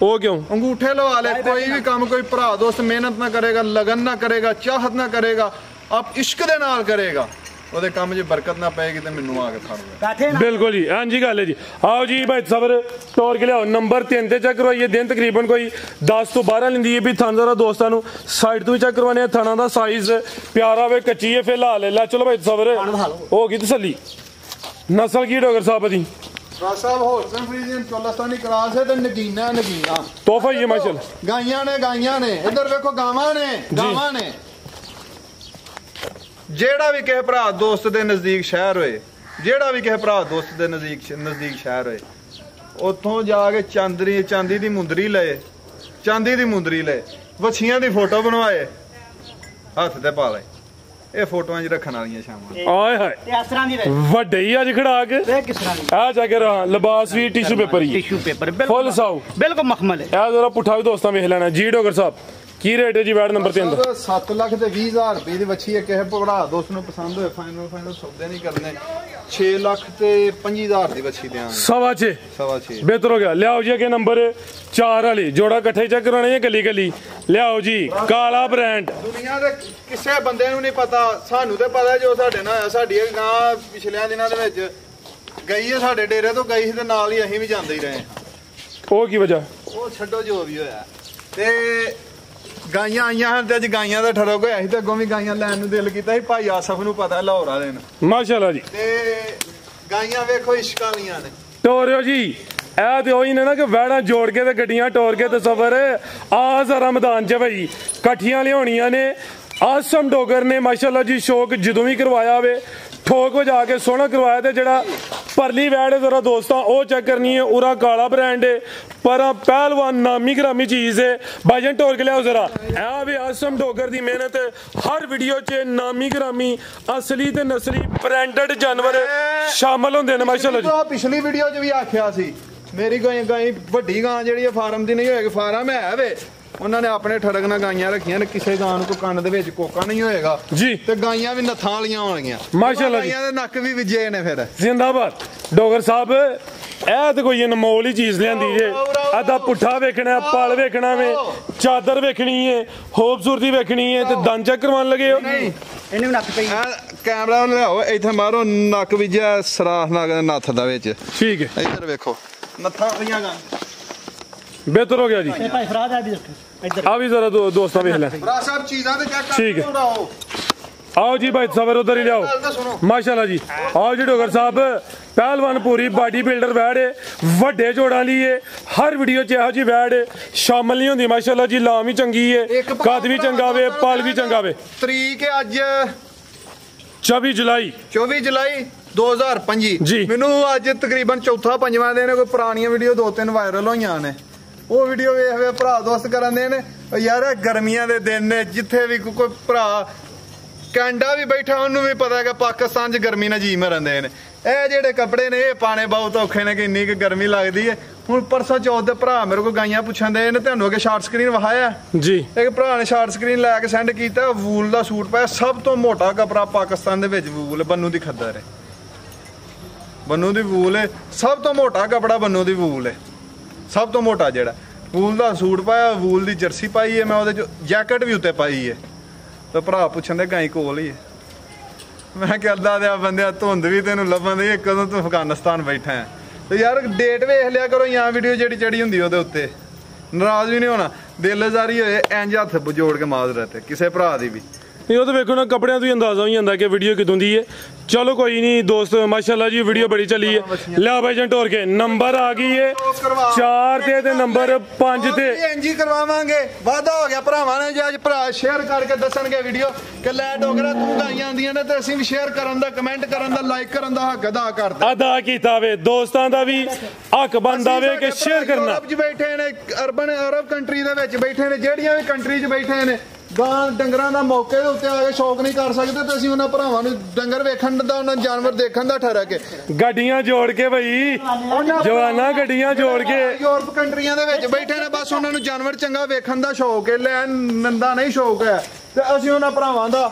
ਉਹ ਕਿਉਂ ਅੰਗੂਠੇ ਲਵਾ ਲੈ? ਕੋਈ ਵੀ ਕੰਮ ਕੋਈ ਭਰਾ ਦੋਸਤ ਮਿਹਨਤ ਨਾ ਕਰੇਗਾ, ਲਗਨ ਨਾ ਕਰੇਗਾ, ਚਾਹਤ ਨਾ ਕਰੇਗਾ, ਆਪ ਇਸ਼ਕ ਦੇ ਨਾਲ ਕਰੇਗਾ, ਉਹਦੇ ਕੰਮ 'ਚ ਬਰਕਤ ਨਾ ਪਏਗੀ ਤੇ ਮੈਨੂੰ ਆ ਕੇ ਫੜ ਲਓ। ਬਿਲकुल जी। हाँ जी, गल है जी। आओ जी भाई सबर टोर के लियाओ। नंबर 3 ते चेक करवाइए। दिन तकरीबन कोई 10 तो 12 लेंदी है भी थाना जरा दोस्तों साइड तो भी चेक करवाने। थाना का साइज प्यारा वे कच्ची है फिर ला ले ला। चलो भाई सबर होगी तसली। नस्ल की डोगर साहब दी ਸਾਹਿਬ ਹੋਲਸੇਲ ਫਰੀਜ਼ੀਅਨ ਚੋਲਸਤਾਨੀ ਕਰਾਸ ਹੈ ਤੇ ਨਗੀਨਾ ਤੋਹਫਾ ਹੀ ਮਾਸ਼ਾਅੱਲਾ। ਗਾਈਆਂ ਨੇ ਇੱਧਰ ਵੇਖੋ, ਗਾਵਾਂ ਨੇ। ਜਿਹੜਾ ਵੀ ਕਿਸੇ ਭਰਾ ਦੋਸਤ ਦੇ ਨਜ਼ਦੀਕ ਸ਼ਹਿਰ ਹੋਏ, ਸ਼ਹਿਰ ਹੋਏ, ਉੱਥੋਂ ਜਾ ਕੇ ਚਾਂਦੀ ਦੀ ਮੁੰਦਰੀ ਲਏ, ਵੱਛੀਆਂ ਦੀ ਫੋਟੋ ਬਣਵਾਏ, ਹੱਥ ਤੇ ਪਾ ਲਏ। ਇਹ ਫੋਟੋਆਂ 'ਚ ਰੱਖਣ ਵਾਲੀਆਂ ਸ਼ਾਮਾਂ। ਆਏ ਹਾਏ ਤੇ ਇਸ ਤਰ੍ਹਾਂ ਦੀ ਵੇ ਵੱਡੇ ਹੀ ਅੱਜ ਖੜਾ ਕੇ ਇਹ ਕਿਸ ਤਰ੍ਹਾਂ ਦੀ ਆ ਜਾ ਕੇ ਰਹਾ ਲਿਬਾਸ ਵੀ ਟਿਸ਼ੂ ਪੇਪਰ ਹੀ ਟਿਸ਼ੂ ਪੇਪਰ ਫੁੱਲ ਸਾਊ ਬਿਲਕੁਲ ਮਖਮਲ ਹੈ। ਇਹ ਜਰਾ ਪੁੱਠਾ ਵੀ ਦੋਸਤਾਂ ਵੇਖ ਲੈਣਾ ਜੀ। ਡੋਗਰ ਸਾਹਿਬ ਕੀ ਰੇਟ ਹੈ ਜੀ ਵੈਟ ਨੰਬਰ 3 ਦਾ? 7 ਲੱਖ ਤੇ 20,000 ਰੁਪਏ ਦੀ ਵੱਛੀ ਹੈ। ਕਿਸੇ ਭਰਾ ਦੋਸਤ ਨੂੰ ਪਸੰਦ ਹੋਏ ਫਾਈਨਲ ਸੌਦੇ ਨਹੀਂ ਕਰਨੇ। 6 ਲੱਖ ਤੇ 25,000 ਦੀ ਵੱਛੀ ਦਿਆਂਗੇ। 6.5 ਬਿਹਤਰ ਹੋ ਗਿਆ। ਲਿਆਓ ਜੀ ਅੱਗੇ ਨੰਬਰ 4 ਵਾਲੀ ਜੋੜਾ ਇਕੱਠੇ ਚੈੱਕ ਕਰਾਉਣੇ ਗਲੀ ਲਿਆਓ ਜੀ। ਕਾਲਾ ਬ੍ਰਾਂਡ ਦੁਨੀਆ ਦੇ ਕਿਸੇ ਬੰਦੇ ਨੂੰ ਨਹੀਂ ਪਤਾ, ਸਾਨੂੰ ਤੇ ਪਤਾ ਜੋ ਸਾਡੇ ਨਾਲ ਹੋਇਆ। ਸਾਡੀ ਇਹ ਗਾਂ ਪਿਛਲੇ ਦਿਨਾਂ ਦੇ ਵਿੱਚ ਗਈ ਹੈ ਸਾਡੇ ਡੇਰੇ ਤੋਂ, ਗਈ ਸੀ ਤੇ ਨਾਲ ਹੀ ਅਸੀਂ ਵੀ ਜਾਂਦੇ ਹੀ ਰਹੇ। ਉਹ ਕੀ ਵਜ੍ਹਾ? ਉਹ ਛੱਡੋ ਜੋ ਵੀ ਹੋਇਆ। ਤੇ ਗਾਈਆਂ ਆਈਆਂ ਹਨ ਤੇ ਅੱਜ ਗਾਈਆਂ ਦਾ ਠਰਕ ਹੋਇਆ ਸੀ ਤੇ ਅੱਗੋਂ ਵੀ ਗਾਈਆਂ ਲੈਣ ਨੂੰ ਦਿਲ ਕੀਤਾ ਸੀ। ਭਾਈ ਆਸਫ ਨੂੰ ਪਤਾ ਲਾਹੌਰ ਵਾਲੇ ਨੂੰ। ਮਾਸ਼ਾਅੱਲਾ ਜੀ। ਤੇ ਗਾਈਆਂ ਵੇਖੋ ਇਸ਼ਕਾਂ ਵਾਲੀਆਂ ਨੇ। ਟੋਰਿਓ ਜੀ ਇਹ ਤੇ ਉਹੀ ਨੇ ਨਾ ਕਿ ਵੈੜਾਂ ਜੋੜ ਕੇ ਤੇ ਗੱਡੀਆਂ ਟੋਰ ਕੇ ਤੇ ਸਫਰ ਆ ਜ਼ਰਾ ਮੈਦਾਨ 'ਚ ਭਾਈ ਇਕੱਠੀਆਂ ਲਿਆਉਣੀਆਂ ਨੇ। ਆਸਮ ਡੋਗਰ ਨੇ ਮਾਸ਼ਾਅੱਲਾ ਜੀ ਸ਼ੌਕ ਜਦੋਂ ਵੀ ਕਰਵਾਇਆ ਹੋਵੇ ਠੋਕ ਵਜਾ ਕੇ ਸੋਹਣਾ ਕਰਵਾਇਆ। ਤੇ ਜਿਹੜਾ ਪਰਲੀ ਵੈੜ ਜ਼ਰਾ ਦੋਸਤਾਂ ਉਹ ਚੈੱਕ ਕਰਨੀ ਹੈ। ਉਰਾ ਕਾਲਾ ਬ੍ਰਾਂਡ ਹੈ ਪਰ ਪਹਿਲਵਾਨ ਨਾਮੀ ਗ੍ਰਾਮੀ ਚੀਜ਼ ਹੈ। ਭਾਈਜਾਨ ਟੋਰ ਕੇ ਲਿਆਓ ਜ਼ਰਾ। ਇਹ ਵੀ ਆਸਮ ਡੋਗਰ ਦੀ ਮਿਹਨਤ ਹਰ ਵੀਡੀਓ 'ਚ ਨਾਮੀ ਗ੍ਰਾਮੀ ਅਸਲੀ ਤੇ ਨਸਲੀ ਬ੍ਰਾਂਡਡ ਜਾਨਵਰ ਸ਼ਾਮਲ ਹੁੰਦੇ ਨੇ ਮਾਸ਼ਾਅੱਲਾ ਜੀ। ਪਿਛਲੀ ਵੀਡੀਓ 'ਚ ਵੀ ਆਖਿਆ ਸੀ ਮੇਰੀ ਗਾਂ ਵੱਡੀ ਗਾਂ ਜਿਹੜੀ ਫਾਰਮ ਦੀ ਨਹੀਂ ਹੋਏਗੀ, ਫਾਰਮ ਹੈ ਵੇ, ਉਹਨਾਂ ਨੇ ਆਪਣੇ ਠੜਕ ਨਾਲ ਗਾਈਆਂ ਰੱਖੀਆਂ ਨੇ। ਕਿਸੇ ਗਾਂ ਨੂੰ ਕੋਈ ਕੰਨ ਦੇ ਵਿੱਚ ਕੋਕਾ ਨਹੀਂ ਹੋਏਗਾ ਜੀ ਤੇ ਗਾਈਆਂ ਵੀ ਨੱਥਾਂ ਵਾਲੀਆਂ ਹੋਣਗੀਆਂ ਮਾਸ਼ਾਅੱਲਾ ਜੀ। ਗਾਈਆਂ ਦੇ ਨੱਕ ਵੀ ਵਿਜੇ ਨੇ। ਫਿਰ ਜ਼ਿੰਦਾਬਾਦ ਡੋਗਰ ਸਾਹਿਬ। ਇਹ ਤੇ ਕੋਈ ਅਨਮੋਲ ਹੀ ਚੀਜ਼ ਲਿਆਂਦੀ ਜੇ। ਆਦਾ ਪੁੱਠਾ ਵੇਖਣਾ, ਪਲ ਵੇਖਣਾ ਵੇ, ਚਾਦਰ ਵੇਖਣੀ ਹੈ, ਖੂਬਸੂਰਤੀ ਵੇਖਣੀ ਹੈ ਤੇ ਦੰਦ ਚੈੱਕ ਕਰਵਾਉਣ ਲੱਗੇ ਹੋ। ਇਹਨੇ ਵੀ ਨੱਕ ਪਈ ਕੈਮਰਾ ਲਿਆਓ ਇੱਥੇ ਮਾਰੋ। ਨੱਕ ਵਿਜਿਆ ਸਰਾਖ ਨੱਥ ਦਾ ਵਿੱਚ। ਠੀਕ ਹੈ ਇੱਧਰ ਵੇਖੋ ਨੱਥਾਂ ਵਾਲੀਆਂ ਗਾਂ। ਬਿਹਤਰ ਹੋ ਗਿਆ ਜੀ। ਇਹ ਭਾਈ ਫਰਾਦ ਆ ਵੀ ਇੱਧਰ ਆ ਵੀ ਜ਼ਰਾ ਦੋਸਤਾਂ ਵੇਖ ਲੈ। ਭਰਾ ਸਾਹਿਬ ਚੀਜ਼ਾਂ ਤੇ ਚੈੱਕ ਠੀਕ ਹੈ। ਕਰੋ। आओ जी भाई सबर उधर ही जाओ माशाल्लाह जी। आओ जी डोगर साहब पहलवान पूरी बॉडी बिल्डर वैड वड्डे जोड़ा ली है। हर वीडियो च यहो जी वैड शामिल नहीं होंदी माशाल्लाह जी। लाम ही चंगी है, कद भी चंगा वे, पल भी चंगा वे। तरीक है अज 24 जुलाई 2025 जी। मैनू अज तकरीबन चौथा पंजवां दिन कोई पुरानियां वीडियो 2-3 वायरल होईयां ने। वो वीडियो वेख वे भरा दोस्त करन दे ने यार। गर्मियां दे दिन ने जिथे भी कोई भरा कैनेडा भी बैठा उन्होंने भी पता है कि पाकिस्तान च गर्मी ना जी मरन दे ने। ਇਹ ਜਿਹੜੇ ਕੱਪੜੇ ਨੇ ਇਹ ਪਾਣੇ ਬਹੁਤ ਔਖੇ ਨੇ ਕਿ ਇੰਨੀ ਕਿ ਗਰਮੀ ਲੱਗਦੀ ਹੈ। ਹੁਣ ਪਰਸੋਂ ਚੌਥ ਦੇ ਭਰਾ ਮੇਰੇ ਕੋਲ ਗਾਈਆਂ ਪੁੱਛਣ ਦੇ ਨੇ। ਤੁਹਾਨੂੰ ਅੱਗੇ ਸ਼ਾਰਟ ਸਕਰੀਨ ਵਿਖਾਇਆ ਜੀ। ਇੱਕ ਭਰਾ ਨੇ ਸ਼ਾਰਟ ਸਕਰੀਨ ਲੈ ਕੇ ਸੈਂਡ ਕੀਤਾ। ਵੂਲ ਦਾ ਸੂਟ ਪਾਇਆ, ਸਭ ਤੋਂ ਮੋਟਾ ਕੱਪੜਾ ਪਾਕਿਸਤਾਨ ਦੇ ਵਿੱਚ ਵੂਲ। ਬੰਨੂ ਦੀ ਖੱਦਰ ਹੈ, ਬੰਨੂ ਦੀ ਵੂਲ ਹੈ। ਸਭ ਤੋਂ ਮੋਟਾ ਕੱਪੜਾ ਬੰਨੂ ਦੀ ਵੂਲ ਹੈ। ਸਭ ਤੋਂ ਮੋਟਾ ਜਿਹੜਾ ਵੂਲ ਦਾ ਸੂਟ ਪਾਇਆ, ਵੂਲ ਦੀ ਜਰਸੀ ਪਾਈ ਹੈ। ਮੈਂ ਉਹਦੇ ਚ ਜੈਕਟ ਵੀ ਉੱਤੇ ਪਾਈ ਹੈ। ਤੇ ਭਰਾ ਪੁੱਛਣ ਦੇ ਗਾਈ ਕੋਲ ਹੀ ਹੈ। ਮੈਂ ਕਹਿੰਦਾ ਦਿਆ ਬੰਦਿਆ ਧੁੰਦ ਵੀ ਤੈਨੂੰ ਲੱਭਣ ਦੀ, ਕਦੋਂ ਤੂੰ ਅਫਗਾਨਿਸਤਾਨ ਬੈਠਾ ਹੈ। ਤੇ ਯਾਰ ਡੇਟ ਵੇਖ ਲਿਆ ਕਰੋ ਜਾਂ ਵੀਡੀਓ ਜਿਹੜੀ ਚੜੀ ਹੁੰਦੀ ਉਹਦੇ ਉੱਤੇ। ਨਾਰਾਜ਼ ਵੀ ਨਹੀਂ ਹੋਣਾ, ਦਿਲਜ਼ਾਰੀ ਹੋਏ ਇੰਜ ਹੱਥ ਜੋੜ ਕੇ ਮਾਜ਼ਰਤ ਹੈ ਕਿਸੇ ਭਰਾ ਦੀ ਵੀ। ਉਹ ਤਾਂ ਵੇਖੋ ਨਾ ਕੱਪੜਿਆਂ ਤੋਂ ਹੀ ਅੰਦਾਜ਼ਾ ਹੋ ਜਾਂਦਾ ਕਿ ਵੀਡੀਓ ਕਿਦੋਂ ਦੀ ਹੈ। ਚਲੋ ਕੋਈ ਨਹੀਂ ਦੋਸਤ ਮਾਸ਼ਾਅੱਲਾ ਜੀ ਵੀਡੀਓ ਬੜੀ ਚੱਲੀ ਹੈ। ਲਿਆ ਭਾਈ ਜਨ ਟੋਰ ਕੇ ਨੰਬਰ ਆ ਗਈ ਹੈ 4 ਤੇ ਨੰਬਰ 5 ਤੇ ਇੰਜ ਹੀ ਕਰਵਾਵਾਂਗੇ। ਵਾਅਦਾ ਹੋ ਗਿਆ ਭਰਾਵਾਂ ਨੇ ਜੇ ਅੱਜ ਭਰਾ ਸ਼ੇਅਰ ਕਰਕੇ ਦੱਸਣਗੇ ਵੀਡੀਓ ਕਿ ਲੈ ਡੋਗਰਾ ਤੂੰ ਗਾਈਆਂ ਆਉਂਦੀਆਂ ਨੇ ਤੇ ਅਸੀਂ ਵੀ ਸ਼ੇਅਰ ਕਰਨ ਦਾ, ਕਮੈਂਟ ਕਰਨ ਦਾ, ਲਾਈਕ ਕਰਨ ਦਾ ਹੱਕ ਅਦਾ ਕੀਤਾ ਵੇ। ਦੋਸਤਾਂ ਦਾ ਵੀ ਹੱਕ ਬਣਦਾ ਵੇ ਕਿ ਸ਼ੇਅਰ ਕਰਨਾ। ਯੂਰਪ 'ਚ ਬੈਠੇ ਨੇ, ਅਰਬ ਕੰਟਰੀ ਦੇ ਵਿੱਚ ਬੈਠੇ ਨੇ, ਜਿਹੜੀਆਂ ਵੀ ਕੰਟਰੀ 'ਚ ਬੈਠੇ ਨੇ ਗਾਂ ਡੰਗਰਾਂ ਦਾ ਮੌਕੇ ਦੇ ਉੱਤੇ ਆ ਕੇ ਸ਼ੌਕ ਨਹੀਂ ਕਰ ਸਕਦੇ ਤੇ ਅਸੀਂ ਉਹਨਾਂ ਭਰਾਵਾਂ ਨੂੰ ਡੰਗਰ ਵੇਖਣ ਦਾ ਉਹਨਾਂ ਜਾਨਵਰ ਦੇਖਣ ਦਾ ਠਹਿਰਾ ਕੇ ਗੱਡੀਆਂ ਜੋੜ ਕੇ ਬਈ ਜਵਾਨਾ ਗੱਡੀਆਂ ਜੋੜ ਕੇ ਯੂਰਪ ਕੰਟਰੀਆਂ ਦੇ ਵਿੱਚ ਬੈਠੇ ਨੇ ਬਸ ਉਹਨਾਂ ਨੂੰ ਜਾਨਵਰ ਚੰਗਾ ਵੇਖਣ ਦਾ ਸ਼ੌਕ ਹੈ ਲੈਣ ਨੰਦਾ ਨਹੀਂ ਸ਼ੌਕ ਹੈ ਤੇ ਅਸੀਂ ਉਹਨਾਂ ਭਰਾਵਾਂ ਦਾ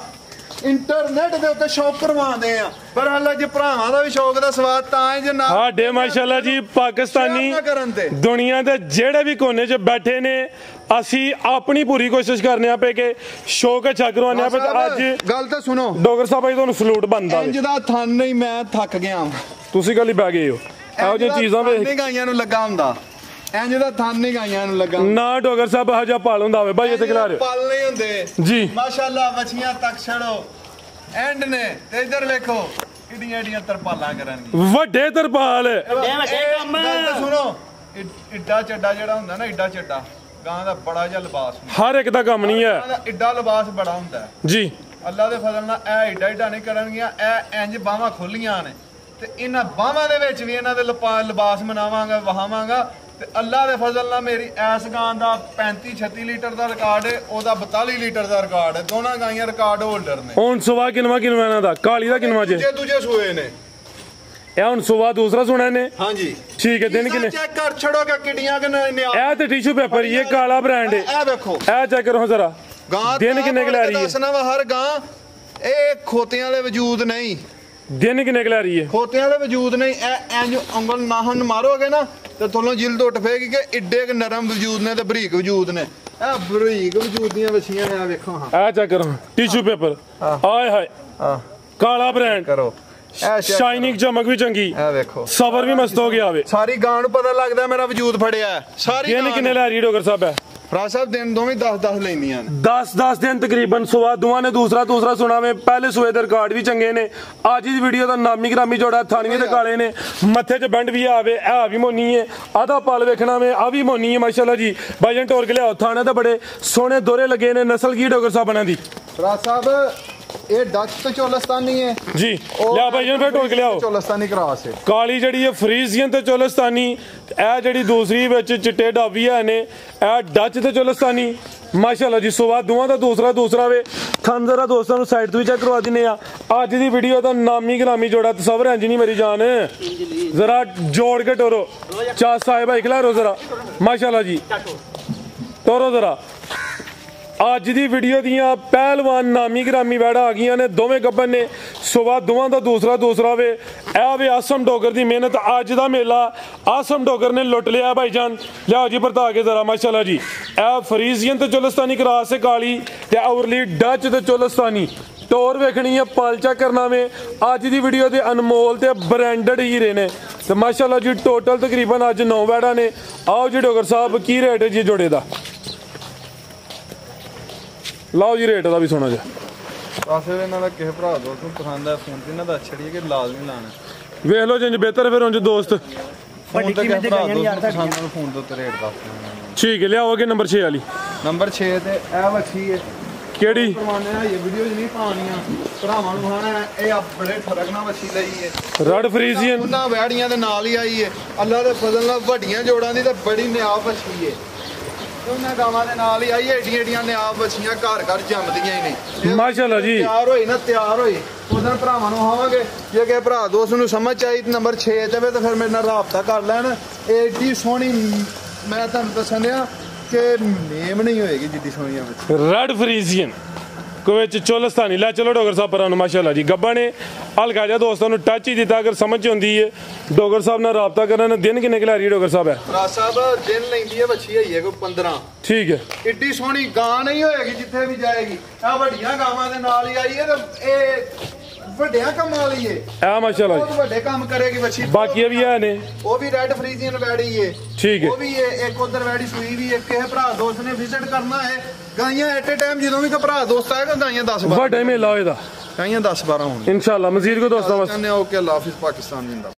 ਇੰਟਰਨੈਟ ਦੇ ਉੱਤੇ ਸ਼ੌਕ ਕਰਵਾਉਂਦੇ ਆ ਪਰ ਹਾਲੇ ਜੇ ਭਰਾਵਾਂ ਦਾ ਵੀ ਸ਼ੌਕ ਦਾ ਸਵਾਦ ਤਾਂ ਹੈ ਜੇ ਨਾ ਸਾਡੇ ਮਾਸ਼ਾਅੱਲਾ ਜੀ ਪਾਕਿਸਤਾਨੀ ਦੁਨੀਆ ਦੇ ਜਿਹੜੇ ਵੀ ਕੋਨੇ 'ਚ ਬੈਠੇ ਨੇ ਅਸੀਂ ਆਪਣੀ ਪੂਰੀ ਕੋਸ਼ਿਸ਼ ਕਰਨੇ ਆ ਪਏ ਕਿ ਸ਼ੌਕ ਅੱਛਾ ਕਰਵਾਉਣੇ ਆ ਪਰ ਅੱਜ ਗੱਲ ਤਾਂ ਸੁਣੋ ਡੋਗਰ ਸਾਹਿਬ ਭਾਈ ਤੁਹਾਨੂੰ ਸਲੂਟ ਬਣਦਾ ਇੰਜ ਦਾ ਥਨ ਨਹੀਂ ਮੈਂ ਥੱਕ ਗਿਆ ਤੁਸੀਂ ਕੱਲ ਹੀ ਬਹਿ ਗਏ ਹੋ ਇਹੋ ਜਿਹੀ ਚੀਜ਼ਾਂ ਵੇਖ ਗਾਈਆਂ ਨੂੰ ਲੱਗਾ ਹੁੰਦਾ ਇੰਜ ਦਾ ਥਨ ਨਹੀਂ ਗਾਈਆਂ ਨੂੰ ਲੱਗਾ ਨਾ ਡੋਗਰ ਸਾਹਿਬ ਇਹੋ ਜਿਹਾ ਪਾਲ ਹੁੰਦਾ ਹੋਵੇ ਭਾਈ ਇੱਥੇ ਖਿਲਾ ਰਹੇ ਪਾਲ ਨਹੀਂ ਹੁੰਦੇ ਜੀ ਮਾਸ਼ਾਅੱਲਾ ਮੱਛੀਆਂ ਤੱਕ ਛੜੋ ਐਂਡ ਨੇ ਤੇ ਇਧਰ ਵੇਖੋ ਕਿੱਡੀਆਂ ਏਡੀਆਂ ਤਰਪਾਲਾਂ ਕਰਨਗੇ ਵੱਡੇ ਤਰਪਾਲ ਗੱਲ ਤਾਂ ਸੁਣੋ ਇੱਡਾ ਚੱਡਾ ਜਿਹੜਾ ਹੁੰਦਾ ਨਾ ਇੱਡਾ ਚੱਡਾ ਗਾਂ ਦਾ ਬੜਾ ਜਿਹਾ ਲਿਬਾਸ ਹਰ ਇੱਕ ਦਾ ਕੰਮ ਨਹੀਂ ਹੈ ਇੱਡਾ ਲਿਬਾਸ ਬੜਾ ਹੁੰਦਾ ਜੀ ਅੱਲਾ ਦੇ ਫਜ਼ਲ ਨਾਲ ਇਹ ਇੱਡਾ ਨਹੀਂ ਕਰਨਗੀਆਂ ਇਹ ਇੰਜ ਬਾਹਾਂ ਖੁੱਲੀਆਂ ਨੇ ਤੇ ਇਹਨਾਂ ਬਾਹਾਂ ਦੇ ਵਿੱਚ ਵੀ ਇਹਨਾਂ ਦੇ ਲਿਬਾਸ ਮਨਾਵਾਂਗਾ ਵਹਾਵਾਂਗਾ ਤੇ ਅੱਲਾ ਦੇ ਫਜ਼ਲ ਨਾਲ ਮੇਰੀ ਐਸ ਗਾਂ ਦਾ 35-36 ਲੀਟਰ ਦਾ ਰਿਕਾਰਡ ਹੈ ਉਹਦਾ 42 ਲੀਟਰ ਦਾ ਰਿਕਾਰਡ ਹੈ ਦੋਨਾਂ ਗਾਈਆਂ ਰਿਕਾਰਡ ਹੋਲਡਰ ਨੇ ਹੁਣ ਸੁਵਾ ਕਿਨਵਾ ਇਹਨਾਂ ਦਾ ਕਾਲੀ ਦਾ ਕਿਨਵਾ ਜੇ ਦੂਜੇ ਸੂਏ ਨੇ ਇਹ ਹੁਣ ਸੁਵਾ ਦੂਸਰਾ ਸੁਣਾ ਨੇ ਹਾਂਜੀ ਠੀਕ ਹੈ ਦਿਨ ਕਿੰਨੇ ਚੈੱਕ ਕਰ ਛੜੋਗੇ ਕਿੱਡੀਆਂ ਕਿੰਨੇ ਇਹ ਤੇ ਟਿਸ਼ੂ ਪੇਪਰ ਇਹ ਕਾਲਾ ਬ੍ਰਾਂਡ ਹੈ ਇਹ ਵੇਖੋ ਇਹ ਚੈੱਕ ਕਰੋ ਜਰਾ ਗਾਂ ਦਿਨ ਕਿੰਨੇ ਕਿ ਲੈ ਰਹੀ ਹੈ ਦੱਸਣਾ ਵਾ ਹਰ ਗਾਂ ਇਹ ਖੋਤਿਆਂ ਦੇ ਵਜੂਦ ਨਹੀਂ ਦਿਨ ਕਿੰਨੇ ਕਿ ਲੈ ਰਹੀ ਹੈ ਖੋਤਿਆਂ ਦੇ ਵਜੂਦ ਨਹੀਂ ਇਹ ਇੰਜ ਉਂਗਲ ਨਾਹਨ ਮਾਰੋਗੇ ਨਾ ਤੇ ਤੁਹਾਨੂੰ ਜਿਲਦ ਉੱਠ ਫੇਗੀ ਕਿ ਇੱਡੇ ਕ ਨਰਮ ਵਜੂਦ ਨੇ ਤੇ ਬਰੀਕ ਵਜੂਦ ਨੇ ਇਹ ਬਰੀਕ ਵਜੂਦ ਦੀਆਂ ਵਛੀਆਂ ਨੇ ਆ ਵੇਖੋ ਹਾਂ ਇਹ ਚੈੱਕ ਕਰੋ ਟਿਸ਼ੂ ਪੇਪਰ ਆਏ ਹਾਏ ਕਾਲਾ ਬ੍ਰਾਂਡ ਕਰੋ ਸ਼ਾਈਨਿੰਗ ਚਮਕ ਵੀ ਚੰਗੀ ਇਹ ਵੇਖੋ ਸਬਰ ਵੀ ਮਸਤ ਹੋ ਗਿਆ ਵੇ ਸਾਰੀ ਗਾਂ ਨੂੰ ਪਤਾ ਲੱਗਦਾ ਮੇਰਾ ਵਜੂਦ ਫੜਿਆ ਸਾਰੀ ਦਿਨ ਕਿੰਨੇ ਲੈ ਰਹੀ ਡੋਗਰ ਸਾਹਿਬ ਹੈ ਫਰਾਜ ਸਾਹਿਬ ਦਿਨ ਦੋਵੇਂ 10-10 ਲੈਂਦੀਆਂ ਨੇ 10 ਦਿਨ ਤਕਰੀਬਨ ਸੁਆ ਦੋਵਾਂ ਨੇ ਦੂਸਰਾ ਸੁਣਾਵੇ ਪਹਿਲੇ ਸੂਏ ਦੇ ਰਿਕਾਰਡ ਵੀ ਚੰਗੇ ਨੇ ਅੱਜ ਦੀ ਵੀਡੀਓ ਦਾ ਨਾਮੀ ਗ੍ਰਾਮੀ ਜੋੜਾ ਥਾਣੀਆਂ ਤੇ ਕਾਲੇ ਨੇ ਮੱਥੇ 'ਚ ਬੈਂਡ ਵੀ ਆਵੇ ਇਹ ਵੀ ਮੋਨੀ ਹੈ ਆਦਾ ਪਲ ਵੇਖਣਾ ਵੇ ਆ ਵੀ ਮੋਨੀ ਹੈ ਮਾਸ਼ਾਅੱਲਾ ਜੀ ਭਾਈਜਾਨ ਟੋਰ ਕੇ ਲਿਆਓ ਥਾਣੇ ਤੇ ਬੜੇ ਸੋਹਣੇ ਦੋਰੇ ਲੱਗੇ ਨੇ ਨਸਲ ਕੀ ਡੋਗਰ ਸਾਹਿਬਾਂ ਦੀ ਫਰਾਜ ਸਾਹਿਬ ਇਹ ਡੱਚ ਤੇ ਚੋਲਸਤਾਨੀ ਹੈ ਜੀ ਲਿਆ ਭਾਈਜਾਨ ਫੇਰ ਟੋਰ ਕੇ ਲਿਆਓ ਚੋਲਸਤਾਨੀ ਕਰਾਸ ਹੈ ਕਾਲੀ ਜਿਹੜੀ ਹੈ ਫਰੀਜ਼ੀਅਨ ਤੇ ਚੋਲਸਤਾਨੀ ਇਹ ਜਿਹੜੀ ਦੂਸਰੀ ਵਿੱਚ ਚਿੱਟੇ ਡਾਬੀ ਹੈ ਨੇ ਇਹ ਡੱਚ ਤੇ ਚੋਲਸਤਾਨੀ ਮਾਸ਼ਾਅੱਲਾ ਜੀ ਸੁਵਾ ਦੋਵਾਂ ਦਾ ਦੂਸਰਾ ਵੇ ਥਣ ਜ਼ਰਾ ਦੋਸਤਾਂ ਨੂੰ ਸਾਈਡ ਤੋਂ ਵੀ ਚੈੱਕ ਕਰਵਾ ਦਿੰਨੇ ਆ ਅੱਜ ਦੀ ਵੀਡੀਓ ਦਾ ਨਾਮੀ ਗ੍ਰਾਮੀ ਜੋੜਾ ਤਸਵਰ ਹੈ ਜੀ ਨਹੀਂ ਮੇਰੀ ਜਾਨ ਜ਼ਰਾ ਜੋੜ ਕੇ ਟੋਰੋ ਚਾ ਸਾਹਿਬ ਭਾਈ ਖਿਲਾਰੋ ਜ਼ਰਾ ਮਾਸ਼ਾਅੱਲਾ ਜੀ ਟੋਰੋ ਜ਼ਰਾ ਅੱਜ ਦੀ ਵੀਡੀਓ ਦੀਆਂ ਪਹਿਲਵਾਨ ਨਾਮੀ ਗ੍ਰਾਮੀ ਵੈੜਾ ਆ ਗਈਆਂ ਨੇ ਦੋਵੇਂ ਗੱਬਨ ਨੇ ਸੁਵਾ ਦੋਵਾਂ ਦਾ ਦੂਸਰਾ ਵੇ ਇਹ ਵੇ ਆਸਮ ਡੋਗਰ ਦੀ ਮਿਹਨਤ ਅੱਜ ਦਾ ਮੇਲਾ ਆਸਮ ਡੋਗਰ ਨੇ ਲੁੱਟ ਲਿਆ ਭਾਈਜਾਨ ਲਿਆਓ ਜੀ ਵਰਤਾ ਕੇ ਜ਼ਰਾ ਮਾਸ਼ਾਅੱਲਾ ਜੀ ਇਹ ਫਰੀਜ਼ੀਅਨ ਤੇ ਚੋਲਸਤਾਨੀ ਕਰਾਸ ਹੈ ਕਾਲੀ ਤੇ ਔਰਲੀ ਡੱਚ ਤੇ ਚੋਲਸਤਾਨੀ ਟੋਰ ਵੇਖਣੀ ਹੈ ਪਾਲਚਾ ਕਰਨਾ ਵੇ ਅੱਜ ਦੀ ਵੀਡੀਓ ਦੇ ਅਨਮੋਲ ਤੇ ਬ੍ਰਾਂਡਡ ਹੀਰੇ ਨੇ ਤੇ ਮਾਸ਼ਾਅੱਲਾ ਜੀ ਟੋਟਲ ਤਕਰੀਬਨ ਅੱਜ 9 ਵੈੜਾ ਨੇ ਆਓ ਜੀ ਡੋਗਰ ਸਾਹਿਬ ਕੀ ਰੇਟ ਹੈ ਜੀ ਜੋੜੇ ਦਾ ਲਾਓ ਜੀ ਰੇਟ ਦਾ ਵੀ ਸੋਣਾ ਜਿਹਾ ਪਾਸੇ ਇਹਨਾਂ ਦਾ ਕਿਸੇ ਭਰਾ ਦੋਸਤ ਨੂੰ ਪਸੰਦ ਆ ਫੋਨ ਤੇ ਇਹਨਾਂ ਦਾ ਛੜੀ ਕਿ ਲਾਜ਼ਮੀ ਲਾਣਾ ਵੇਖ ਲਓ ਜਿੰਜ ਬਿਹਤਰ ਫਿਰ ਉਂਝ ਦੋਸਤ ਫੋਨ ਤੇ ਕਿਸੇ ਭਰਾ ਦੋਸਤ ਪਸੰਦ ਨੂੰ ਫੋਨ ਤੇ ਰੇਟ ਦੱਸ ਦੇਣਾ ਠੀਕ ਹੈ ਲਿਆਓ ਅੱਗੇ ਨੰਬਰ 6 ਵਾਲੀ ਨੰਬਰ 6 ਤੇ ਇਹ ਵੱਛੀ ਹੈ ਕਿਹੜੀ ਕਰਵਾਉਣੇ ਆ ਇਹ ਵੀਡੀਓ ਨਹੀਂ ਪਾਉਣੀਆਂ ਭਰਾਵਾਂ ਨੂੰ ਖਾਣਾ ਇਹ ਆ ਬੜੇ ਫਰਕ ਨਾਲ ਵੱਛੀ ਲਈ ਹੈ ਰੈਡ ਫਰੀਜ਼ੀਅਨ ਉਹਨਾਂ ਵੈੜੀਆਂ ਦੇ ਨਾਲ ਹੀ ਆਈ ਹੈ ਅੱਲਾ ਦੇ ਫਜ਼ਲ ਨਾਲ ਵੱਡੀਆਂ ਜੋੜਾਂ ਦੀ ਤੇ ਬੜੀ ਨਿਆਬ ਵੱਛੀ ਹੈ ਉਹਨਾਂ ਗਾਵਾਂ ਦੇ ਨਾਲ ਹੀ ਆਈ ਏਡੀਆਂ ਨਿਆਬ ਵੱਛੀਆਂ ਘਰ ਜੰਮਦੀਆਂ ਹੀ ਨਹੀਂ ਮਾਸ਼ਾਅੱਲਾ ਜੀ ਤਿਆਰ ਹੋਈ ਉਦੋਂ ਭਰਾਵਾਂ ਨੂੰ ਹੋਵਾਂਗੇ ਜੇ ਕਿ ਭਰਾ ਦੋਸਤ ਨੂੰ ਸਮਝ ਆਈ ਨੰਬਰ 6 ਤੇ ਵੇ ਤਾਂ ਫਿਰ ਮੇਰੇ ਨਾਲ ਰਾਬਤਾ ਕਰ ਲੈਣ ਏਡੀ ਸੋਹਣੀ ਮੈਂ ਤੁਹਾਨੂੰ ਦੱਸਣਿਆ ਕਿ ਨੇਮ ਨਹੀਂ ਹੋਏਗੀ ਜਿੱਡੀ ਸੋਹਣੀ ਆ ਰੈਡ ਫਰੀਜ਼ੀਅਨ ਕੋਈ ਵਿੱਚ ਚੋਲਸਤਾਨੀ ਲੈ ਚਲੋ ਡੋਗਰ ਸਾਹਿਬ ਪਰਾਂ ਨੂੰ ਮਾਸ਼ਾਅੱਲਾ ਜੀ ਗੱਬਾ ਨੇ ਹਲਕਾ ਜਿਹਾ ਦੋਸਤਾਂ ਨੂੰ ਟੱਚ ਹੀ ਦਿੱਤਾ ਅਗਰ ਸਮਝ ਹੁੰਦੀ ਹੈ ਡੋਗਰ ਸਾਹਿਬ ਨਾਲ ਰਾਬਤਾ ਕਰਨ ਦਿਨ ਕਿੰਨੇ ਖਿਲਾ ਰਹੀ ਡੋਗਰ ਸਾਹਿਬ ਹੈ ਰਾਜ ਸਾਹਿਬ ਦਿਨ ਲੈਂਦੀ ਹੈ ਵੱਛੀ ਹੋਈ ਹੈ ਕੋਈ 15 ਠੀਕ ਹੈ ਏਡੀ ਸੋਹਣੀ ਗਾਂ ਨਹੀਂ ਹੋਏਗੀ ਜਿੱਥੇ ਵੀ ਜਾਏਗੀ ਆ ਵੱਡੀਆਂ ਗਾਵਾਂ ਦੇ ਨਾਲ ਹੀ ਆਈ ਹੈ ਤੇ ਇਹ ਵੱਡਿਆਂ ਕੰਮਾਂ ਵਾਲੀ ਏ ਆ ਮਾਸ਼ਾਅੱਲਾ ਬਹੁਤ ਵੱਡੇ ਕੰਮ ਕਰੇਗੀ ਵੱਛੀ ਬਾਕੀ ਵੀ ਹੈ ਨੇ ਉਹ ਵੀ ਰੈਡ ਫਰੀਜ਼ੀਅਨ ਵੈੜੀ ਏ ਠੀਕ ਹੈ ਉਹ ਵੀ ਇੱਕ ਉਧਰ ਵੈੜੀ ਸੂਈ ਵੀ ਇੱਕ ਇਹ ਭਰਾ ਦੋਸਤ ਨੇ ਵਿਜ਼ਿਟ ਕਰਨਾ ਹੈ ਗਾਈਆਂ ਐਟ ਅ ਟਾਈਮ ਜਦੋਂ ਵੀ ਕੋ ਭਰਾ ਦੋਸਤ ਆਏਗਾ ਗਾਈਆਂ 10-12 ਵੱਡਾ ਮੇਲਾ ਹੋਏਦਾ ਗਾਈਆਂ 10-12 ਹੋਣ ਇਨਸ਼ਾਅੱਲਾ ਮਜ਼ੀਦ ਕੋ ਦੋਸਤਾਂ ਵਾਸਤੇ ਓਕੇ ਅੱਲਾਹ ਹਾਫਿਜ਼ ਪਾਕਿਸਤਾਨ ਜਿੰਦਾ